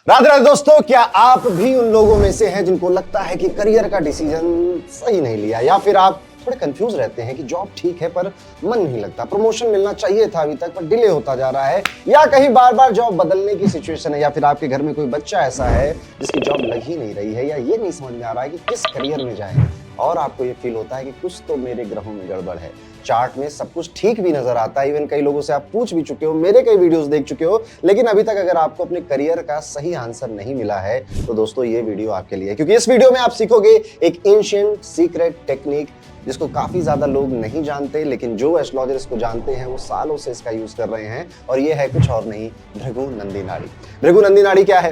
राधे राधे दोस्तों, क्या आप भी उन लोगों में से हैं जिनको लगता है कि करियर का डिसीजन सही नहीं लिया, या फिर आप थोड़े कंफ्यूज रहते हैं कि जॉब ठीक है पर मन नहीं लगता, प्रमोशन मिलना चाहिए था अभी तक पर डिले होता जा रहा है, या कहीं बार बार जॉब बदलने की सिचुएशन है, या फिर आपके घर में कोई बच्चा ऐसा है जिसकी जॉब लग ही नहीं रही है, या ये नहीं समझ में आ रहा है कि किस करियर में जाएं, और आपको ये फील होता है कि कुछ तो मेरे ग्रहों में गड़बड़ है। चार्ट में सब कुछ ठीक भी नजर आता है, इवन कई लोगों से आप पूछ भी चुके हो, मेरे कई वीडियोस देख चुके हो, लेकिन अभी तक अगर आपको अपने करियर का सही आंसर नहीं मिला है तो दोस्तों ये वीडियो आपके लिए है, क्योंकि इस वीडियो में आप सीखोगे एक एंशिएंट सीक्रेट टेक्निक जिसको काफी ज्यादा लोग नहीं जानते, लेकिन जो एस्ट्रोलॉजर इसको जानते हैं वो सालों से इसका यूज कर रहे हैं, और ये है कुछ और नहीं, भृगु नंदी नाड़ी। भृगु नंदी नाड़ी क्या है?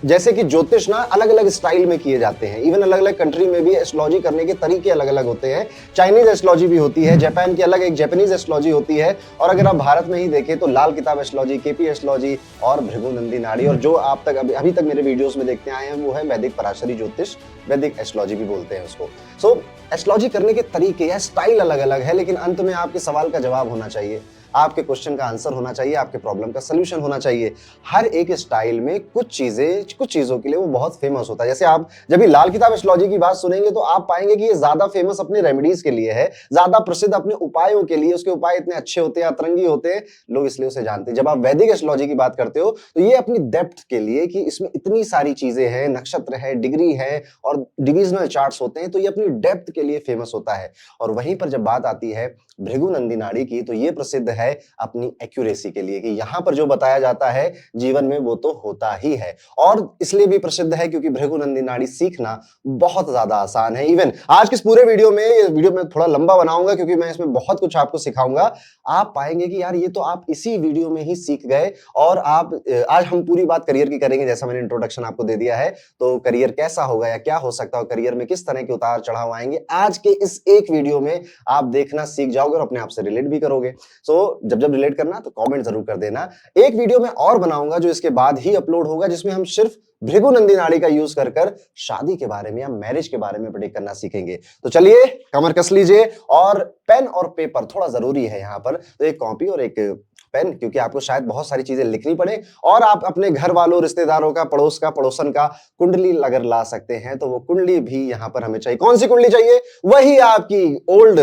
जैसे कि ज्योतिष ना अलग अलग स्टाइल में किए जाते हैं, इवन अलग अलग कंट्री में भी एस्ट्रोलॉजी करने के तरीके अलग अलग होते हैं। चाइनीज एस्ट्रोलॉजी भी होती है, जापान की अलग एक जापानीज एस्ट्रोलॉजी होती है, और अगर आप भारत में ही देखें तो लाल किताब एस्ट्रोलॉजी, केपी एस्ट्रोलॉजी और भृगु नंदी नाड़ी, और जो आप तक अभी तक मेरे वीडियोस में देखते आए हैं वो है वैदिक पराशरी ज्योतिष, वैदिक एस्ट्रोलॉजी भी बोलते हैं उसको। सो एस्ट्रोलॉजी करने के तरीके या स्टाइल अलग अलग है, लेकिन अंत में आपके सवाल का जवाब होना चाहिए, आपके क्वेश्चन का आंसर होना चाहिए, आपके प्रॉब्लम का सलूशन होना चाहिए। हर एक स्टाइल में कुछ चीजों के लिए वो बहुत फेमस होता है। जैसे आप जब भी लाल किताब एस्ट्रोलॉजी की बात सुनेंगे तो आप पाएंगे कि ये ज्यादा फेमस अपने रेमेडीज के लिए है, ज्यादा प्रसिद्ध अपने उपायों के लिए, उसके उपाय इतने अच्छे होते हैं, अतरंगी होते हैं, लोग इसलिए उसे जानते हैं। जब आप वैदिक एस्ट्रोलॉजी की बात करते हो तो ये अपनी डेप्थ के लिए, कि इसमें इतनी सारी चीजें हैं, नक्षत्र है, डिग्री है और डिविजनल चार्ट्स होते हैं, तो ये अपनी डेप्थ के लिए फेमस होता है। और वहीं पर जब बात आती है भृगु नंदी नाड़ी की, तो ये प्रसिद्ध है अपनी एक्यूरेसी के लिए, कि यहां पर जो बताया जाता है जीवन में वो तो होता ही है। और इसलिए भी प्रसिद्ध है क्योंकि भृगु नंदी नाड़ी सीखना बहुत ज्यादा आसान है। इवन आज के इस पूरे वीडियो में, ये वीडियो में थोड़ा लंबा बनाऊंगा क्योंकि मैं इसमें बहुत कुछ आपको सिखाऊंगा, आप पाएंगे कि यार ये तो आप इसी वीडियो में ही सीख गए। और आप आज हम पूरी बात करियर की करेंगे, जैसा मैंने इंट्रोडक्शन आपको दे दिया है, तो करियर कैसा होगा या क्या हो सकता है, करियर में किस तरह के उतार चढ़ाव आएंगे, आज के इस एक वीडियो में आप देखना सीख जाओगे और अपने आप से रिलेट भी करोगे। सो जब जब रिलेट करना तो कमेंट जरूर कर देना। एक वीडियो में और बनाऊंगा जो इसके बाद ही अपलोड होगा, जिसमें हम सिर्फ भृगु नंदी नाड़ी का यूज कर कर शादी के बारे में या मैरिज के बारे में प्रेडिक्ट करना सीखेंगे। तो चलिए कमर कस लीजिए, और पेन और पेपर थोड़ा जरूरी है यहाँ पर, तो एक कॉपी और एक पेन, क्योंकि आपको शायद बहुत सारी चीजें लिखनी पड़े, और आप अपने घर वालों, रिश्तेदारों का, पड़ोसन का कुंडली अगर ला सकते हैं तो वो कुंडली भी यहां पर हमें चाहिए। कौन सी कुंडली चाहिए? वही आपकी ओल्ड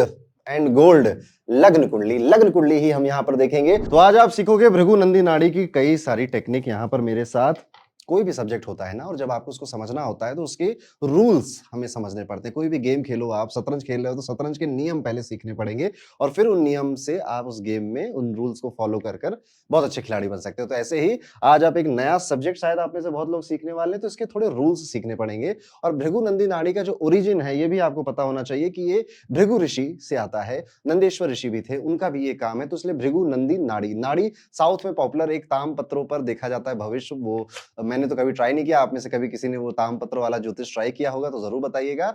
एंड गोल्ड लग्न कुंडली। लग्न कुंडली ही हम यहां पर देखेंगे। तो आज आप सीखोगे भृगु नंदी नाड़ी की कई सारी टेक्निक यहां पर मेरे साथ। कोई भी सब्जेक्ट होता है ना, और जब आपको उसको समझना होता है तो उसके रूल्स हमें समझने पड़ते हैं। कोई भी गेम खेलो, आप शतरंज खेल रहे हो तो शतरंज के नियम पहले सीखने पड़ेंगे, और फिर उन नियम से आप उस गेम में उन रूल्स को फॉलो कर कर बहुत अच्छे खिलाड़ी बन सकते हो। तो ऐसे ही आज आप एक नया सब्जेक्ट, शायद आप में से बहुत लोग सीखने वाले हैं, तो इसके थोड़े रूल्स सीखने पड़ेंगे। और भृगु नंदी नाड़ी का जो ओरिजिन है ये भी आपको पता होना चाहिए कि ये भृगु ऋषि से आता है। नंदेश्वर ऋषि भी थे, उनका भी ये काम है, तो इसलिए भृगु नंदी नाड़ी। नाड़ी साउथ में पॉपुलर, एक ताम पत्रों पर देखा जाता है भविष्य। वो मैंने तो कभी ट्राई नहीं किया, आप में से कभी किसी ने वो तामपत्र वाला ज्योतिष ट्राई किया होगा तो जरूर बताइएगा।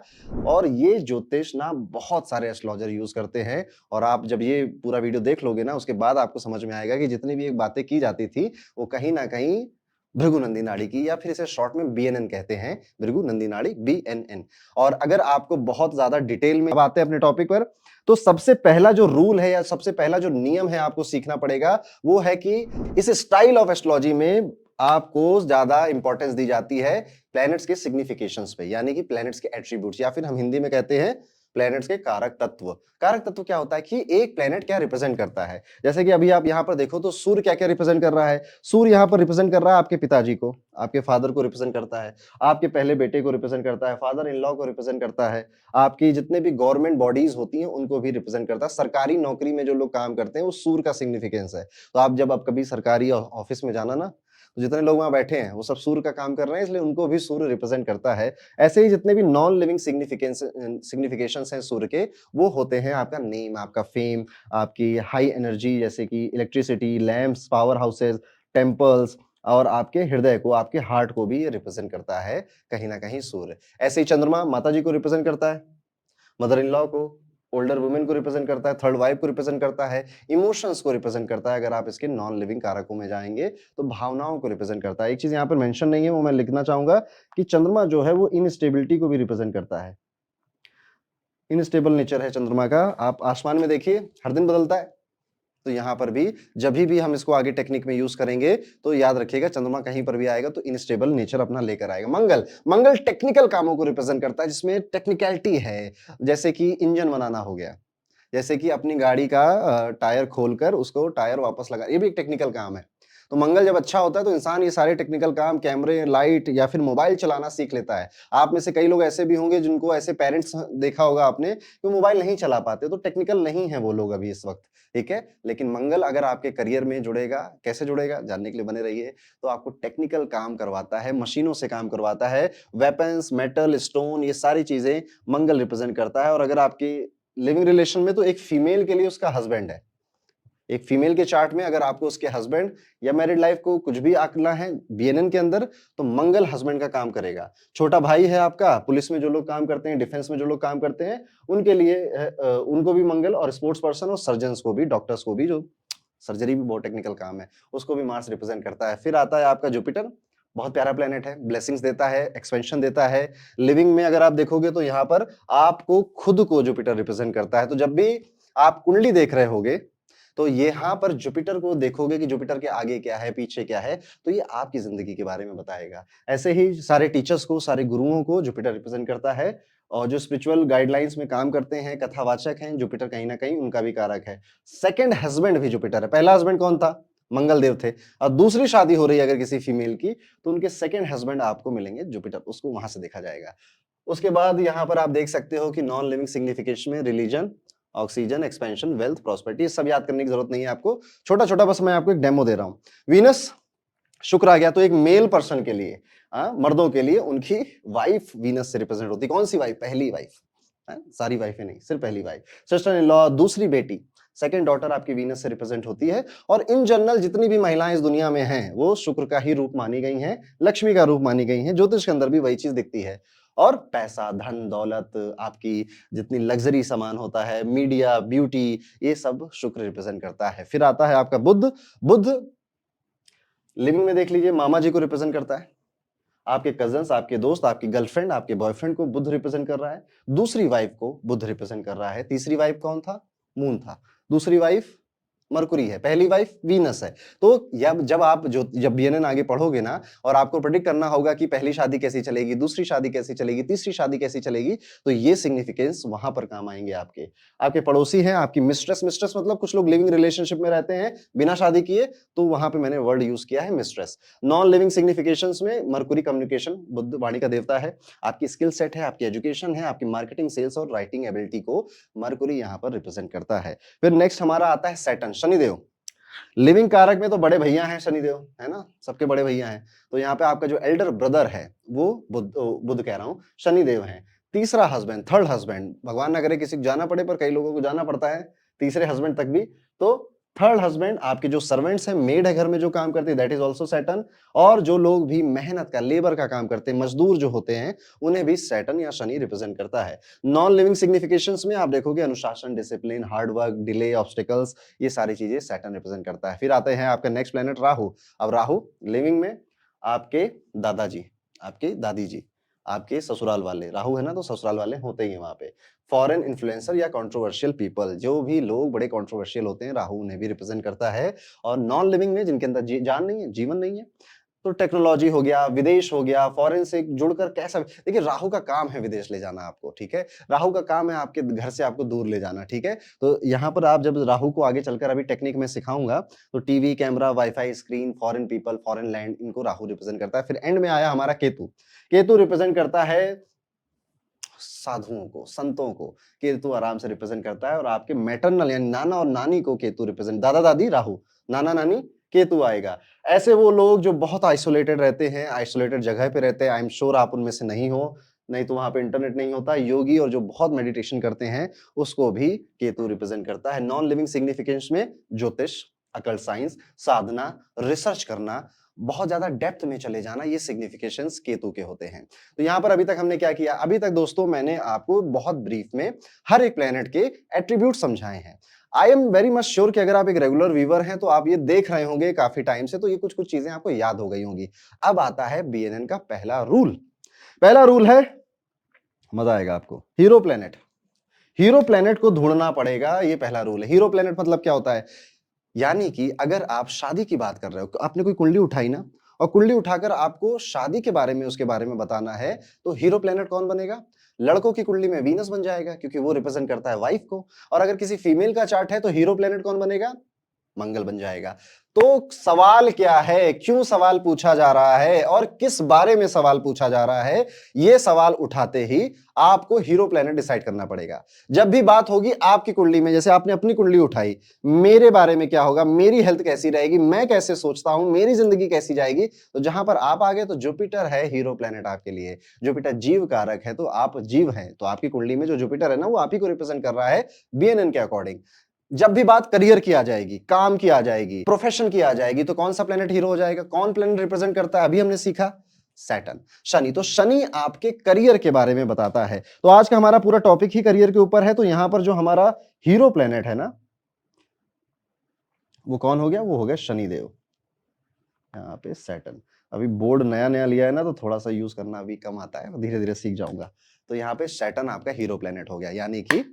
और ये ज्योतिष ना बहुत सारे एस्ट्रोलॉजर यूज करते हैं, और आप जब ये पूरा वीडियो देख लोगे ना उसके बाद आपको समझ में आएगा कि जितनी भी एक बातें की जाती थी वो कहीं ना कहीं भृगु नंदी नाड़ी की, या फिर इसे शॉर्ट में बीएनएन कहते हैं, भृगु नंदी नाड़ी, बीएनएन। और अगर आपको बहुत ज्यादा डिटेल में बातें अपने टॉपिक पर, तो सबसे पहला जो रूल है या सबसे पहला जो नियम है आपको सीखना पड़ेगा, वो है कि इस स्टाइल ऑफ एस्ट्रोलॉजी में आपको ज्यादा इंपॉर्टेंस दी जाती है प्लैनेट्स के सिग्निफिकेशंस पे, यानी कि प्लैनेट्स के एट्रीब्यूट्स, या फिर हम हिंदी में कहते हैं प्लैनेट्स के कारक तत्व। कारक तत्व क्या होता है कि एक प्लैनेट क्या रिप्रेजेंट करता है। जैसे कि अभी आप यहां पर देखो तो सूर्य क्या क्या रिप्रेजेंट कर रहा है। सूर्य यहां पर रिप्रेजेंट कर रहा है आपके पिताजी को, आपके फादर को रिप्रेजेंट करता है, आपके पहले बेटे को रिप्रेजेंट करता है, फादर इन लॉ को रिप्रेजेंट करता है, आपकी जितने भी गवर्नमेंट बॉडीज होती हैं उनको भी रिप्रेजेंट करता है। सरकारी नौकरी में जो लोग काम करते हैं वो सूर्य का सिग्निफिकेंस है। तो आप जब आप कभी सरकारी ऑफिस में जाना ना, तो जितने लोग वहां बैठे हैं वो सब सूर्य का काम कर रहे हैं, इसलिए उनको भी सूर्य रिप्रेजेंट करता है। ऐसे ही जितने भी नॉन लिविंग सिग्निफिकेशंस हैं सूर्य के, वो होते हैं आपका नेम, आपका फेम, आपकी हाई एनर्जी, जैसे कि electricity, lamps, power houses, temples, और आपके हृदय को, आपके हार्ट को भी रिप्रेजेंट करता है कहीं ना कहीं सूर्य। ऐसे ही चंद्रमा माता जी को रिप्रेजेंट करता है, मदर इन लॉ को, ओल्डर वुमेन को रिप्रेजेंट करता है, थर्ड वाइफ को रिप्रेजेंट करता है, इमोशंस को रिप्रेजेंट करता है। अगर आप इसके नॉन लिविंग कारकों में जाएंगे तो भावनाओं को रिप्रेजेंट करता है। एक चीज यहाँ पर मेंशन नहीं है, वो मैं लिखना चाहूंगा कि चंद्रमा जो है वो इनस्टेबिलिटी को भी रिप्रेजेंट करता है। इनस्टेबल नेचर है चंद्रमा का। आप आसमान में देखिए, हर दिन बदलता है, तो यहां पर भी जब भी हम इसको आगे टेक्निक में यूज करेंगे तो याद रखिएगा, चंद्रमा कहीं पर भी आएगा तो इनस्टेबल नेचर अपना लेकर आएगा। मंगल, मंगल टेक्निकल कामों को रिप्रेजेंट करता है जिसमें टेक्निकलिटी है, जैसे कि इंजन बनाना हो गया, जैसे कि अपनी गाड़ी का टायर खोलकर उसको टायर वापस लगा, ये भी एक टेक्निकल काम है। तो मंगल जब अच्छा होता है तो इंसान ये सारे टेक्निकल काम, कैमरे, लाइट या फिर मोबाइल चलाना सीख लेता है। आप में से कई लोग ऐसे भी होंगे जिनको ऐसे पेरेंट्स देखा होगा आपने कि मोबाइल नहीं चला पाते, तो टेक्निकल नहीं है वो लोग अभी इस वक्त, ठीक है। लेकिन मंगल अगर आपके करियर में जुड़ेगा, कैसे जुड़ेगा जानने के लिए बने रहिए। तो आपको टेक्निकल काम करवाता है, मशीनों से काम करवाता है, वेपन्स, मेटल, स्टोन, ये सारी चीजें मंगल रिप्रेजेंट करता है। और अगर आपकी लिविंग रिलेशन में तो एक फीमेल के लिए उसका हस्बैंड है, एक फीमेल के चार्ट में अगर आपको उसके हस्बैंड या मैरिड लाइफ को कुछ भी आंकना है बीएनएन के अंदर, तो मंगल हस्बैंड का काम करेगा। छोटा भाई है आपका, पुलिस में जो लोग काम करते हैं, डिफेंस में जो लोग काम करते हैं, उनके लिए उनको भी मंगल, और स्पोर्ट्स पर्सन और सर्जन्स को भी, डॉक्टर्स को भी, जो सर्जरी भी बहुत टेक्निकल काम है, उसको भी मार्स रिप्रेजेंट करता है। फिर आता है आपका जुपिटर, बहुत प्यारा प्लेनेट है, ब्लेसिंग्स देता है, एक्सपेंशन देता है। लिविंग में अगर आप देखोगे तो यहाँ पर आपको खुद को जुपिटर रिप्रेजेंट करता है। तो जब भी आप कुंडली देख रहे होगे तो यहाँ पर जुपिटर को देखोगे कि जुपिटर के आगे क्या है, पीछे क्या है, तो ये आपकी जिंदगी के बारे में बताएगा। ऐसे ही सारे टीचर्स को, सारे गुरुओं को जुपिटर रिप्रेजेंट करता है। और जो स्पिरिचुअल गाइडलाइंस में काम करते हैं, कथावाचक हैं, जुपिटर कहीं ना कहीं उनका भी कारक है। सेकंड हस्बैंड भी जुपिटर है। पहला हस्बैंड कौन था? मंगल देव थे। और दूसरी शादी हो रही है अगर किसी फीमेल की, तो उनके सेकंड हस्बैंड आपको मिलेंगे जुपिटर, उसको वहां से देखा जाएगा। उसके बाद यहाँ पर आप देख सकते हो कि नॉन लिविंग सिग्निफिकेशन में religion, oxygen, expansion, wealth, prosperity, सब याद करने की जरूरत नहीं है आपको, छोटा छोटा बस मैं आपको एक डेमो दे रहा हूं। वीनस, शुक्र आ गया, तो एक मेल पर्सन के लिए, मर्दों के लिए उनकी वाइफ वीनस से रिप्रेजेंट होती है। कौन सी वाइफ? पहली वाइफ, सारी वाइफें नहीं, सिर्फ पहली वाइफ। सिस्टर इन लॉ, दूसरी बेटी, सेकंड डॉटर आपकी वीनस से रिप्रेजेंट होती है। और इन जनरल जितनी भी महिलाएं इस दुनिया में हैं, वो शुक्र का ही रूप मानी गई हैं, लक्ष्मी का रूप मानी गई हैं। ज्योतिष के अंदर भी वही चीज दिखती है। और पैसा, धन दौलत, आपकी जितनी लग्जरी सामान होता है, मीडिया, ब्यूटी, ये सब शुक्र रिप्रेजेंट करता है। फिर आता है आपका बुध। बुध लिविंग में देख लीजिए, मामा जी को रिप्रेजेंट करता है। आपके कजन्स, आपके दोस्त, आपकी गर्लफ्रेंड, आपके बॉयफ्रेंड को बुध रिप्रेजेंट कर रहा है। दूसरी वाइफ को बुध रिप्रेजेंट कर रहा है। तीसरी वाइफ कौन था? मून था। दूसरी वाइफ मरकुरी है, पहली वाइफ वीनस है। तो जब बीएनएन आगे पढ़ोगे ना, और आपको प्रेडिक्ट करना होगा कि पहली शादी कैसी चलेगी, दूसरी शादी कैसी चलेगी, तीसरी शादी कैसी चलेगी, तो ये सिग्निफिकेंस वहां पर काम आएंगे। आपके आपके पड़ोसी हैं, आपकी मिस्ट्रेस। मिस्ट्रेस मतलब कुछ लोग लिविंग रिलेशनशिप में रहते हैं बिना शादी किए, तो वहां पे मैंने वर्ड यूज किया है मिस्ट्रेस। नॉन लिविंग सिग्निफिकेशंस में मरकुरी कम्युनिकेशन, बुद्ध वाणी का देवता है। आपकी स्किल सेट है, आपकी एजुकेशन है, आपकी मार्केटिंग, सेल्स और राइटिंग एबिलिटी को मरकुरी यहाँ पर रिप्रेजेंट करता है। फिर नेक्स्ट हमारा आता है सैटर्न, शनिदेव। लिविंग कारक में तो बड़े भैया हैं शनिदेव, है ना, सबके बड़े भैया हैं। तो यहाँ पे आपका जो एल्डर ब्रदर है वो बुध कह रहा हूं, शनिदेव हैं। तीसरा हस्बैंड, थर्ड हस्बैंड, भगवान ना करे किसी को जाना पड़े, पर कई लोगों को जाना पड़ता है तीसरे हस्बैंड तक भी। तो थर्ड हस्बैंड, आपके जो सर्वेंट्स हैं, मेड है घर में जो काम करते हैं, दैट इज ऑल्सो सैटर्न। और जो लोग भी मेहनत का, लेबर का काम करते हैं, मजदूर जो होते हैं, उन्हें भी सैटर्न या शनि रिप्रेजेंट करता है। नॉन लिविंग सिग्निफिकेशंस में आप देखोगे अनुशासन, discipline, hard work, delay, obstacles, ये सारी चीजें सैटर्न रिप्रेजेंट करता है। फिर आते हैं आपका नेक्स्ट प्लेनेट राहु। अब राहु लिविंग में आपके दादाजी, आपके दादी जी, आपके ससुराल वाले, राहु है ना, तो ससुराल वाले होते ही हैं वहां पे। फॉरेन इन्फ्लुएंसर या कंट्रोवर्शियल पीपल, जो भी लोग बड़े कंट्रोवर्शियल होते हैं, राहु उन्हें भी रिप्रेजेंट करता है। और नॉन लिविंग में जिनके अंदर जान नहीं है, जीवन नहीं है, तो टेक्नोलॉजी हो गया, विदेश हो गया, फॉरेन से जुड़कर कैसा, देखिए राहु का काम है विदेश ले जाना आपको, ठीक है। राहु का काम है आपके घर से आपको दूर ले जाना, ठीक है। तो यहाँ पर आप जब राहु को आगे चलकर अभी टेक्निक में सिखाऊंगा, तो TV, camera, wifi, screen, foreign people, foreign land, इनको राहु रिप्रेजेंट करता है। फिर एंड में आया हमारा केतु। केतु रिप्रेजेंट करता है साधुओं को, संतों को, केतु आराम से रिप्रेजेंट करता है। और आपके मैटरनल यानी नाना और नानी को केतु रिप्रेजेंट, दादा दादी राहु, नाना नानी केतु आएगा। ऐसे वो लोग जो बहुत आइसोलेटेड रहते हैं, आइसोलेटेड जगह पे रहते हैं, आई एम श्योर आप उनमें से नहीं हो, नहीं तो वहां पे इंटरनेट नहीं होता। योगी और जो बहुत मेडिटेशन करते हैं, उसको भी केतु रिप्रेजेंट करता है। नॉन लिविंग सिग्निफिकेंस में ज्योतिष, अकल्ट साइंस, साधना, रिसर्च करना, बहुत ज्यादा डेप्थ में चले जाना, ये सिग्निफिकेशंस केतु के होते हैं। तो यहां पर अभी तक हमने क्या किया? अभी तक दोस्तों मैंने आपको बहुत ब्रीफ में हर एक प्लेनेट के एट्रीब्यूट समझाए हैं। I am very much sure कि अगर आप एक रेगुलर व्यूअर हैं तो आप ये देख रहे होंगे काफी टाइम से, तो ये कुछ कुछ चीजें आपको याद हो गई होंगी। अब आता है बीएनएन का पहला रूल। पहला रूल है, मजा आएगा आपको, हीरो प्लेनेट। हीरो प्लेनेट को ढूंढना पड़ेगा, ये पहला रूल है। हीरो प्लेनेट मतलब क्या होता है? यानी कि अगर आप शादी की बात कर रहे हो, आपने कोई कुंडली उठाई ना, और कुंडली उठाकर आपको शादी के बारे में, उसके बारे में बताना है, तो हीरो प्लेनेट कौन बनेगा? लड़कों की कुंडली में वीनस बन जाएगा, क्योंकि वो रिप्रेजेंट करता है वाइफ को। और अगर किसी फीमेल का चार्ट है तो हीरो प्लेनेट कौन बनेगा? मंगल बन जाएगा। तो सवाल क्या है, क्यों सवाल पूछा जा रहा है और किस बारे में सवाल पूछा जा रहा है, यह सवाल उठाते ही आपको हीरो प्लेनेट डिसाइड करना पड़ेगा। जब भी बात होगी आपकी कुंडली में, जैसे आपने अपनी कुंडली उठाई, मेरे बारे में क्या होगा, मेरी हेल्थ कैसी रहेगी, मैं कैसे सोचता हूं, मेरी जिंदगी कैसी जाएगी, तो जहां पर आप आ गए तो जुपिटर है हीरो प्लेनेट आपके लिए। जुपिटर जीव कारक है, तो आप जीव हैं, तो आपकी कुंडली में जो जुपिटर है ना, वो आप ही को रिप्रेजेंट कर रहा है बीएनएन के अकॉर्डिंग। जब भी बात करियर की आ जाएगी, काम की आ जाएगी, प्रोफेशन की आ जाएगी, तो कौन सा प्लेनेट हीरो हो जाएगा? कौन प्लेनेट रिप्रेजेंट करता है? अभी हमने सीखा सैटर्न, शनि। तो शनि आपके करियर के बारे में बताता है। तो आज का हमारा पूरा टॉपिक ही करियर के ऊपर है। तो यहां पर जो हमारा हीरो प्लेनेट है ना, वो कौन हो गया? वो हो गया शनिदेव। यहाँ पे सैटर्न। अभी बोर्ड नया नया लिया है ना, तो थोड़ा सा यूज करना अभी कम आता है, धीरे धीरे सीख जाऊंगा। तो यहाँ पे सैटर्न आपका हीरो प्लेनेट हो गया। यानी कि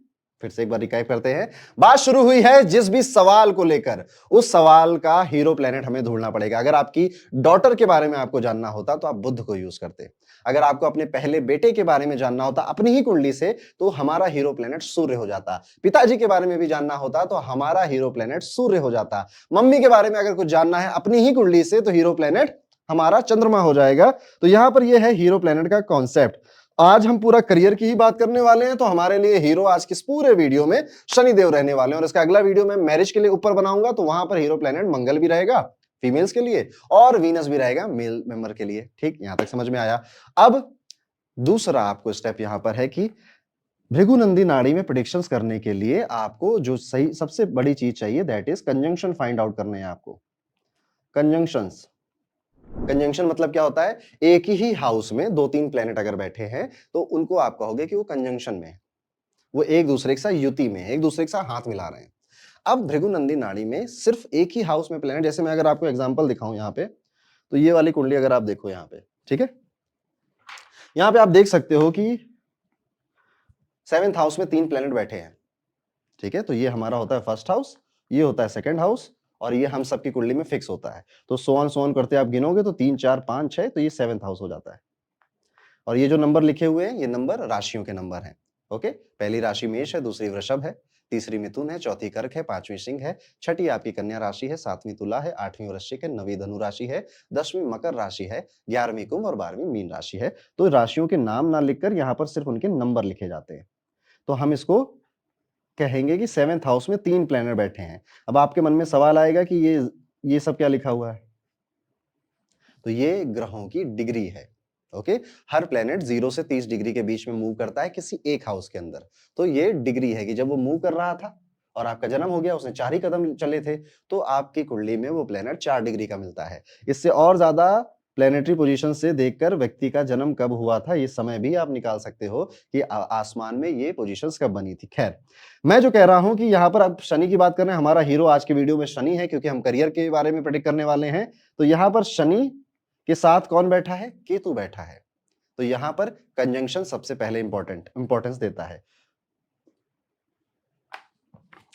फिर से एक बार रिकाइव करते हैं, बात शुरू हुई है जिस भी सवाल को लेकर, उस सवाल का हीरो प्लेनेट हमें ढूंढना पड़ेगा। अगर आपकी डॉटर के बारे में आपको जानना होता तो आप बुध को यूज करते। अगर आपको अपने पहले बेटे के बारे में जानना होता अपनी ही कुंडली से, तो हमारा हीरो प्लेनेट सूर्य हो जाता। पिताजी के बारे में भी जानना होता तो हमारा हीरो प्लेनेट सूर्य हो जाता। मम्मी के बारे में अगर कुछ जानना है अपनी ही कुंडली से, तो हीरो प्लेनेट हमारा चंद्रमा हो जाएगा। तो यहां पर यह है हीरो प्लेनेट का कॉन्सेप्ट। आज हम पूरा करियर की ही बात करने वाले हैं, तो हमारे लिए हीरो आज के इस पूरे वीडियो में शनिदेव रहने वाले हैं। और इसका अगला वीडियो मैं मैरिज के लिए ऊपर बनाऊंगा, तो वहां पर हीरो प्लेनेट मंगल भी रहेगा फीमेल्स के लिए, और वीनस भी रहेगा मेल मेंबर के लिए। ठीक, यहां तक समझ में आया। अब दूसरा आपको स्टेप यहां पर है कि भृगुनंदी नाड़ी में प्रेडिक्शंस करने के लिए आपको जो सही सबसे बड़ी चीज चाहिए, that is conjunction find out करने हैं आपको। कंजंक्शंस, कंजंक्शन मतलब क्या होता है? एक ही हाउस में दो तीन प्लेनेट अगर बैठे हैं, तो उनको आप कहोगे कि वो कंजंक्शन में है, वो एक दूसरे के साथ युति में है, एक दूसरे के साथ हाथ मिला रहे हैं। अब भृगुनंदी नाड़ी में सिर्फ एक ही हाउस में प्लेनेट, जैसे मैं अगर आपको एग्जांपल दिखाऊं यहाँ पे, तो ये वाली कुंडली अगर आप देखो यहाँ पे, ठीक है, यहाँ पे आप देख सकते हो कि 7th हाउस में 3 प्लेनेट बैठे हैं। ठीक है, तो ये हमारा होता है फर्स्ट हाउस, ये होता है सेकंड हाउस, और ये हम सबकी कुंडली में फिक्स होता है। तो सोन करते आप गिनोगे तो 3 4 5 6, तो ये 7th हाउस हो जाता है। और ये जो नंबर लिखे हुए हैं, ये नंबर राशियों के नंबर हैं। ओके, पहली राशि मेष है, दूसरी वृषभ है, तीसरी मिथुन है, चौथी कर्क है, पांचवी सिंह है, छठी आपकी कन्या राशि है, सातवीं तुला है, आठवीं वृश्चिक है, नवीं धनु राशि है, 10वीं मकर राशि है, 11वीं कुंभ और 12वीं मीन राशि है। तो राशियों के नाम ना लिखकर यहाँ पर सिर्फ उनके नंबर लिखे जाते हैं। तो हम इसको कहेंगे कि 7th हाउस में 3 प्लैनेट बैठे हैं। अब आपके मन में सवाल आएगा कि ये सब क्या लिखा हुआ है? तो ये ग्रहों की डिग्री है। ओके, हर प्लेनेट 0 से 30 डिग्री के बीच में मूव करता है किसी एक हाउस के अंदर। तो ये डिग्री है कि जब वो मूव कर रहा था और आपका जन्म हो गया, उसने 4 ही कदम चले थे, तो आपकी कुंडली में वो प्लेनेट 4 डिग्री का मिलता है। इससे और ज्यादा प्लेनेटरी पोजीशन से देखकर व्यक्ति का जन्म कब हुआ था, ये समय भी आप निकाल सकते हो कि आसमान में ये पोजीशंस कब बनी थी। खैर, मैं जो कह रहा हूं कि यहाँ पर अब शनि की बात कर रहे हैं, हमारा हीरो आज के वीडियो में शनि है, क्योंकि हम करियर के बारे में प्रेडिक्ट करने वाले हैं। तो यहाँ पर शनि के साथ कौन बैठा है? केतु बैठा है। तो यहां पर कंजंक्शन सबसे पहले इंपॉर्टेंस देता है।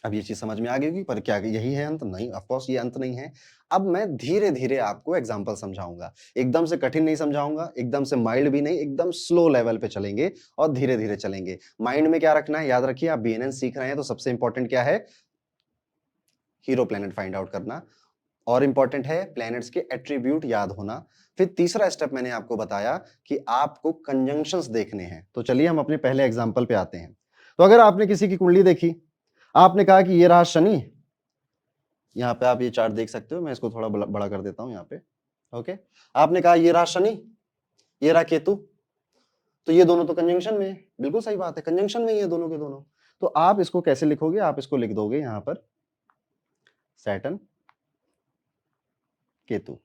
अब ये चीज समझ में आ गई होगी, पर क्या यही है अंत? नहीं, ऑफ कोर्स ये अंत नहीं है। अब मैं धीरे धीरे आपको एग्जांपल समझाऊंगा, एकदम से कठिन नहीं समझाऊंगा, एकदम से माइल्ड भी नहीं, एकदम स्लो लेवल पे चलेंगे और धीरे धीरे चलेंगे। माइंड में क्या रखना है, याद रखिए, आप बीएनएन सीख रहे हैं तो सबसे इंपॉर्टेंट क्या है? हीरो प्लेनेट फाइंड आउट करना, और इंपॉर्टेंट है प्लैनेट्स के एट्रीब्यूट याद होना। फिर तीसरा स्टेप मैंने आपको बताया कि आपको कंजंक्शंस देखने हैं। तो चलिए हम अपने पहले एग्जांपल पे आते हैं। तो अगर आपने किसी की कुंडली देखी, आपने कहा कि ये रहा शनि, यहां पे आप ये चार्ट देख सकते हो, मैं इसको थोड़ा बड़ा कर देता हूं यहाँ पे। ओके, आपने कहा ये रहा शनि, ये रहा केतु, तो ये दोनों तो कंजंक्शन में है। बिल्कुल सही बात है, कंजंक्शन में ही है दोनों के दोनों। तो आप इसको कैसे लिखोगे? आप इसको लिख दोगे यहां पर सैटर्न केतु।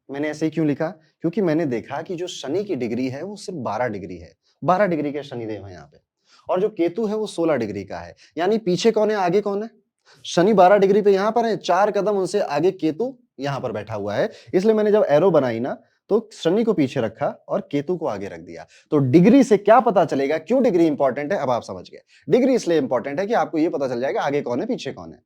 मैंने ऐसे ही क्यों लिखा? क्योंकि मैंने देखा कि जो शनि की डिग्री है वो सिर्फ 12 डिग्री है। 12 डिग्री के शनिदेव हैं यहाँ पे, और जो केतु है वो 16 डिग्री का है। यानी पीछे कौन है, आगे कौन है? शनि 12 डिग्री पे यहाँ पर है, 4 कदम उनसे आगे केतु यहाँ पर बैठा हुआ है। इसलिए मैंने जब एरो बनाई ना, तो शनि को पीछे रखा और केतु को आगे रख दिया। तो डिग्री से क्या पता चलेगा, क्यों डिग्री इंपॉर्टेंट है? अब आप समझ गए। डिग्री इसलिए इंपॉर्टेंट है कि आपको ये पता चल जाएगा आगे कौन है पीछे कौन है।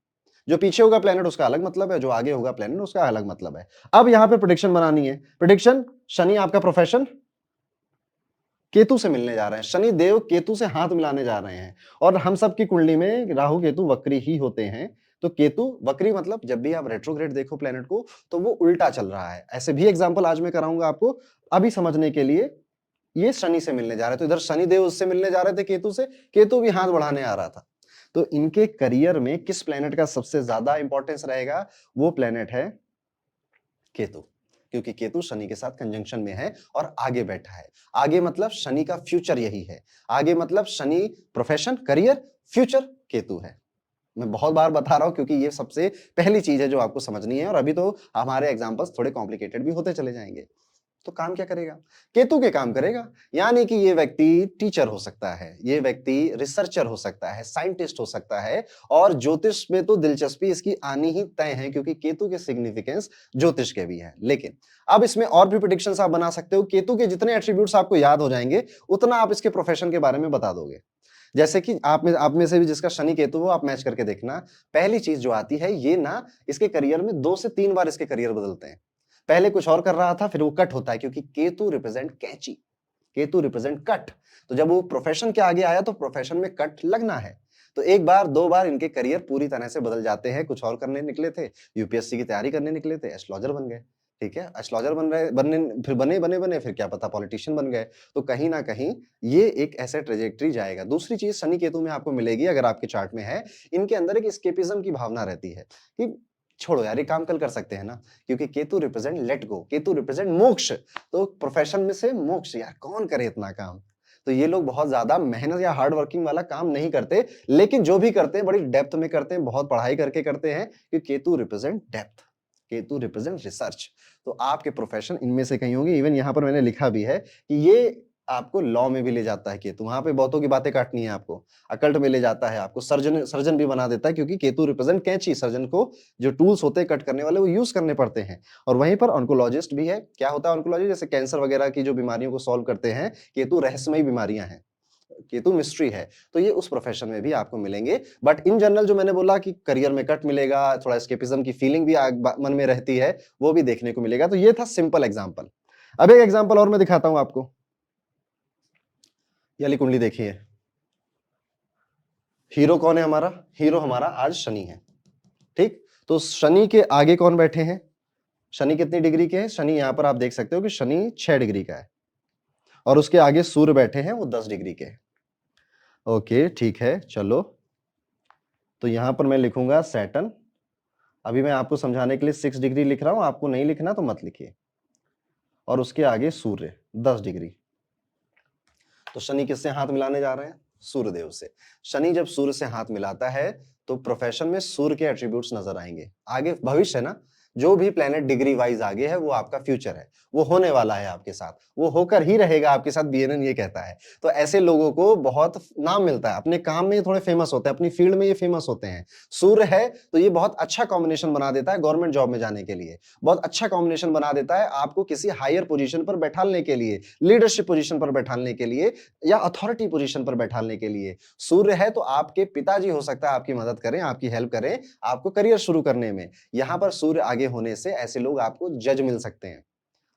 जो पीछे होगा प्लेनेट उसका अलग मतलब है, जो आगे होगा प्लेनेट उसका अलग मतलब है। अब यहां पे प्रेडिक्शन बनानी है। प्रेडिक्शन, शनि आपका प्रोफेशन केतु से मिलने जा रहे हैं, शनि देव केतु से हाथ मिलाने जा रहे हैं। और हम सबकी कुंडली में राहु केतु वक्री ही होते हैं। तो केतु वक्री मतलब जब भी आप रेट्रोग्रेड देखो प्लेनेट को तो वो उल्टा चल रहा है। ऐसे भी एग्जांपल आज मैं कराऊंगा आपको अभी समझने के लिए। ये शनि से मिलने जा रहे, तो इधर शनि देव उससे मिलने जा रहे थे केतु से, केतु भी हाथ बढ़ाने आ रहा था। तो इनके करियर में किस प्लेनेट का सबसे ज्यादा इंपॉर्टेंस रहेगा? वो प्लेनेट है केतु, क्योंकि केतु शनि के साथ कंजंक्शन में है और आगे बैठा है। आगे मतलब शनि का फ्यूचर यही है। आगे मतलब Shani profession, career, future Ketu है। मैं बहुत बार बता रहा हूं क्योंकि ये सबसे पहली चीज है जो आपको समझनी है, और अभी तो हमारे एग्जांपल्स थोड़े कॉम्प्लिकेटेड भी होते चले जाएंगे। तो काम क्या करेगा? केतु के काम करेगा। यानी कि ये व्यक्ति टीचर हो सकता है, ये व्यक्ति रिसर्चर हो सकता है, साइंटिस्ट हो सकता है, और ज्योतिष में तो दिलचस्पी इसकी आनी ही तय है क्योंकि केतु के सिग्निफिकेंस ज्योतिष के भी है। लेकिन अब इसमें और भी प्रेडिक्शंस आप बना सकते हो। केतु के जितने एट्रीब्यूट्स आपको याद हो जाएंगे उतना आप इसके प्रोफेशन के बारे में बता दोगे। जैसे कि आप में से भी जिसका शनि केतु हो, आप मैच करके देखना। पहली चीज जो आती है, ये ना इसके करियर में 2 से 3 बार इसके करियर बदलते हैं। पहले कुछ और कर रहा था, फिर वो कट होता है क्योंकि केतु रिप्रेजेंट कैंची, केतु रिप्रेजेंट कट। तो जब वो प्रोफेशन के आगे आया तो प्रोफेशन में कट लगना है। तो एक बार दो बार इनके करियर पूरी तरह से बदल जाते हैं। कुछ और करने निकले थे, यूपीएससी की तैयारी करने निकले थे, एस्ट्रोलॉजर बन गए। ठीक है, एस्ट्रोलॉजर बन रहे बनने फिर बने फिर क्या पता पॉलिटिशियन बन गए। तो कहीं ना कहीं ये एक ऐसा ट्रेजेक्टरी जाएगा। दूसरी चीज शनि केतु में आपको मिलेगी, अगर आपके चार्ट में है, इनके अंदर एक एस्केपिज्म की भावना रहती है कि छोड़ो यार, ये काम कल कर सकते हैं ना, क्योंकि Ketu represent let go, Ketu represent मोक्ष। तो प्रोफेशन में से मोक्ष, यार कौन करे इतना काम। तो ये लोग बहुत ज्यादा मेहनत या हार्ड वर्किंग वाला काम नहीं करते, लेकिन जो भी करते हैं बड़ी डेप्थ में करते हैं, बहुत पढ़ाई करके करते हैं, क्योंकि Ketu represent depth, Ketu represent research. तो आपके प्रोफेशन इनमें से कहीं होंगे। इवन यहाँ पर मैंने लिखा भी है कि ये आपको लॉ में भी ले जाता है केतु, वहां पे बहुतों की बातें काटनी है आपको। अकल्ट में ले जाता है आपको, सर्जन सर्जन भी बना देता है, क्योंकि केतु रिप्रेजेंट कैंची, सर्जन को जो टूल्स होते हैं कट करने वाले वो यूज करने पड़ते हैं। और वहीं पर ऑन्कोलॉजिस्ट भी है। क्या होता है ऑन्कोलॉजी? जैसे कैंसर वगैरह की जो बीमारियों को सॉल्व करते हैं, केतु रहस्यमयी बीमारियां हैं, केतु मिस्ट्री है। तो ये उस प्रोफेशन में भी आपको मिलेंगे। बट इन जनरल जो मैंने बोला कि करियर में कट मिलेगा, थोड़ा एस्केपिज्म की फीलिंग भी मन में रहती है, वो भी देखने को मिलेगा। तो ये था सिंपल एग्जांपल। अब एक एग्जांपल और मैं दिखाता हूं आपको। ये वाली कुंडली देखिए, हीरो कौन है हमारा? हीरो हमारा आज शनि है। ठीक, तो शनि के आगे कौन बैठे हैं? शनि कितनी डिग्री के हैं? शनि यहां पर आप देख सकते हो कि शनि 6 डिग्री का है, और उसके आगे सूर्य बैठे हैं, वो 10 डिग्री के। ओके ठीक है, चलो। तो यहां पर मैं लिखूंगा सैटर्न। अभी मैं आपको समझाने के लिए 6 डिग्री लिख रहा हूं, आपको नहीं लिखना तो मत लिखिए। और उसके आगे सूर्य 10 डिग्री। तो शनि किससे हाथ मिलाने जा रहे हैं? सूर्यदेव से। शनि जब सूर्य से हाथ मिलाता है तो प्रोफेशन में सूर्य के एट्रीब्यूट्स नजर आएंगे। आगे भविष्य है ना, जो भी प्लेनेट डिग्री वाइज आगे है वो आपका फ्यूचर है, वो होने वाला है आपके साथ, वो होकर ही रहेगा आपके साथ, बीएनएन ये कहता है। तो ऐसे लोगों को बहुत नाम मिलता है, अपने काम में ये थोड़े फेमस होते हैं, अपनी फील्ड में ये फेमस होते हैं। सूर्य है तो ये बहुत अच्छा कॉम्बिनेशन बना देता है गवर्नमेंट जॉब में जाने के लिए, बहुत अच्छा कॉम्बिनेशन बना देता है आपको किसी हायर पोजीशन पर बैठाने के लिए, लीडरशिप पोजीशन पर बैठाने के लिए, या अथॉरिटी पोजीशन पर बैठाने के लिए। सूर्य है तो आपके पिताजी हो सकता है आपकी मदद करें, आपकी हेल्प करें, आपको करियर शुरू करने में। यहां पर सूर्य आगे होने से ऐसे लोग आपको जज मिल सकते हैं,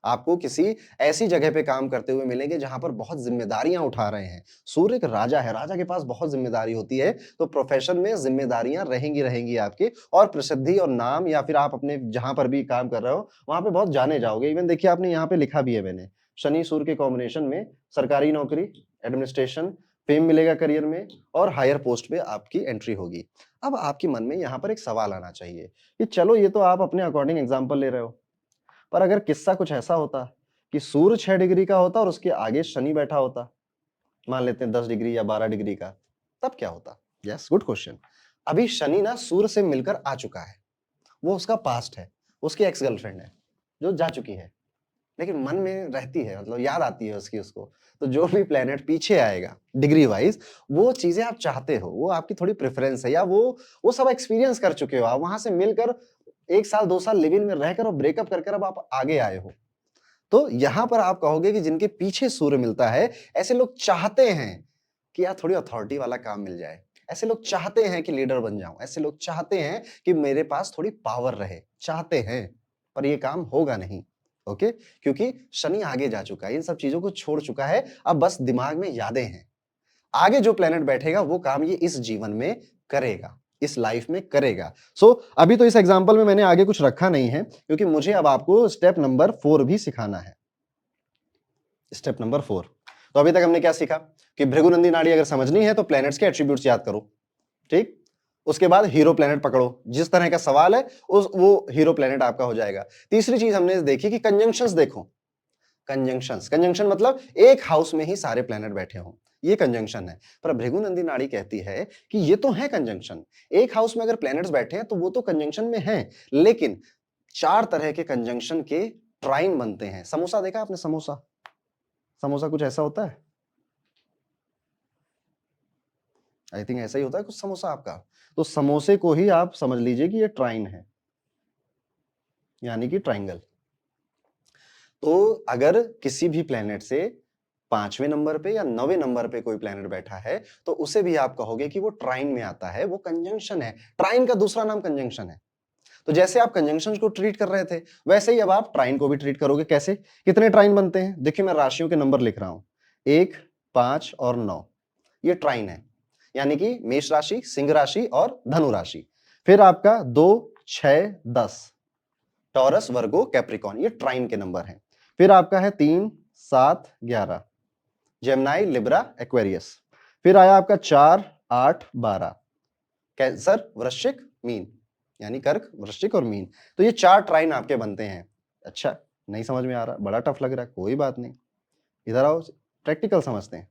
आपको किसी ऐसी जगह पे काम करते हुए मिलेंगे जहां पर बहुत जिम्मेदारियां उठा रहे हैं। सूर्य एक राजा है, राजा के पास बहुत जिम्मेदारी होती है, तो प्रोफेशन में जिम्मेदारियां रहेंगी रहेंगी आपके, और प्रसिद्धि और नाम, या फिर आप अपने जहां पर भी काम कर रहे हो वहां पे बहुत जाने जाओगे। इवन देखिए आपने यहाँ पे लिखा भी है मैंने, शनि सूर्य के कॉम्बिनेशन में सरकारी नौकरी, एडमिनिस्ट्रेशन, फेम मिलेगा करियर में, और हायर पोस्ट पे आपकी एंट्री होगी। अब आपके मन में यहाँ पर एक सवाल आना चाहिए कि चलो ये तो आप अपने अकॉर्डिंग एग्जाम्पल ले रहे हो, पर अगर किस्सा कुछ ऐसा होता कि सूर्य 6 डिग्री का होता और उसके आगे शनि बैठा होता, मान लेते हैं 10 डिग्री या 12 डिग्री का, तब क्या होता? Yes, good question. अभी शनि ना सूर्य से मिलकर आ चुका है, वो उसका पास्ट है, उसकी एक्स गर्लफ्रेंड है जो जा चुकी है, लेकिन मन में रहती है, मतलब याद आती है उसकी उसको। तो जो भी प्लेनेट पीछे आएगा डिग्री वाइज, वो चीजें आप चाहते हो, वो आपकी थोड़ी प्रेफरेंस है, या वो सब एक्सपीरियंस कर चुके हो आप, वहां से मिलकर 1 साल 2 साल लिव इन में रहकर और ब्रेकअप कर अब आप आगे आए हो। तो यहां पर आप कहोगे कि जिनके पीछे सूर्य मिलता है, ऐसे लोग चाहते हैं कि यार थोड़ी अथॉरिटी वाला काम मिल जाए, ऐसे लोग चाहते हैं कि लीडर बन जाऊं, ऐसे लोग चाहते हैं कि मेरे पास थोड़ी पावर रहे, चाहते हैं, पर ये काम होगा नहीं। ओके, क्योंकि शनि आगे जा चुका है, इन सब चीजों को छोड़ चुका है, अब बस दिमाग में यादें हैं। आगे जो प्लेनेट बैठेगा वो काम ये इस जीवन में करेगा, इस लाइफ में करेगा। सो अभी तो इस एग्जांपल में मैंने आगे कुछ रखा नहीं है, क्योंकि मुझे अब आपको स्टेप नंबर 4 भी सिखाना है। स्टेप नंबर 4, तो अभी तक हमने क्या सीखा कि भृगुनंदी नाड़ी अगर समझनी है तो प्लैनेट्स के एट्रीब्यूट्स याद करो, ठीक। उसके बाद हीरो प्लैनेट पकड़ो, जिस तरह का सवाल है वो हीरो प्लैनेट आपका हो जाएगा। तीसरी चीज हमने देखी कि कंजंक्शंस देखो, कंजंक्शन मतलब एक हाउस में ही सारे प्लैनेट बैठे हों, ये कंजंक्शन है। पर भृगुनंदी नाड़ी कहती है कि ये तो है कंजंक्शन, एक हाउस में अगर प्लैनेट्स बैठे हैं तो वो तो कंजंक्शन में हैं, लेकिन 4 तरह के कंजंक्शन के ट्राइन बनते हैं। समोसा देखा आपने? समोसा, समोसा कुछ ऐसा होता है, आई थिंक ऐसा ही होता है कुछ समोसा आपका। तो समोसे को ही आप समझ लीजिए कि ये ट्राइन है, यानी कि ट्राइंगल। तो अगर किसी भी प्लेनेट से 5वें नंबर पे या 9वें नंबर पे कोई प्लेनेट बैठा है तो उसे भी आप कहोगे कि वो ट्राइन में आता है, वो कंजंक्शन है। ट्राइन का दूसरा नाम कंजंक्शन है। तो जैसे आप कंजंक्शन को ट्रीट कर रहे थे, वैसे ही अब आप ट्राइन को भी ट्रीट करोगे। कैसे? कितने ट्राइन बनते हैं? देखिए मैं राशियों के नंबर लिख रहा हूं, 1, 5 और 9, ये ट्राइन है, यानी कि मेष राशि, सिंह राशि और धनु राशि। फिर आपका 2, 6, 10, टॉरस, वर्गो, कैप्रिकॉन, ये ट्राइन के नंबर हैं। फिर आपका है 3, 7, 11, जेमिनी, लिब्रा, एक्वेरियस। फिर आया आपका 4, 8, 12, कैंसर, वृश्चिक, मीन, यानी कर्क, वृश्चिक और मीन। तो ये 4 ट्राइन आपके बनते हैं। अच्छा, नहीं समझ में आ रहा, बड़ा टफ लग रहा है, कोई बात नहीं, इधर आओ, प्रैक्टिकल समझते हैं।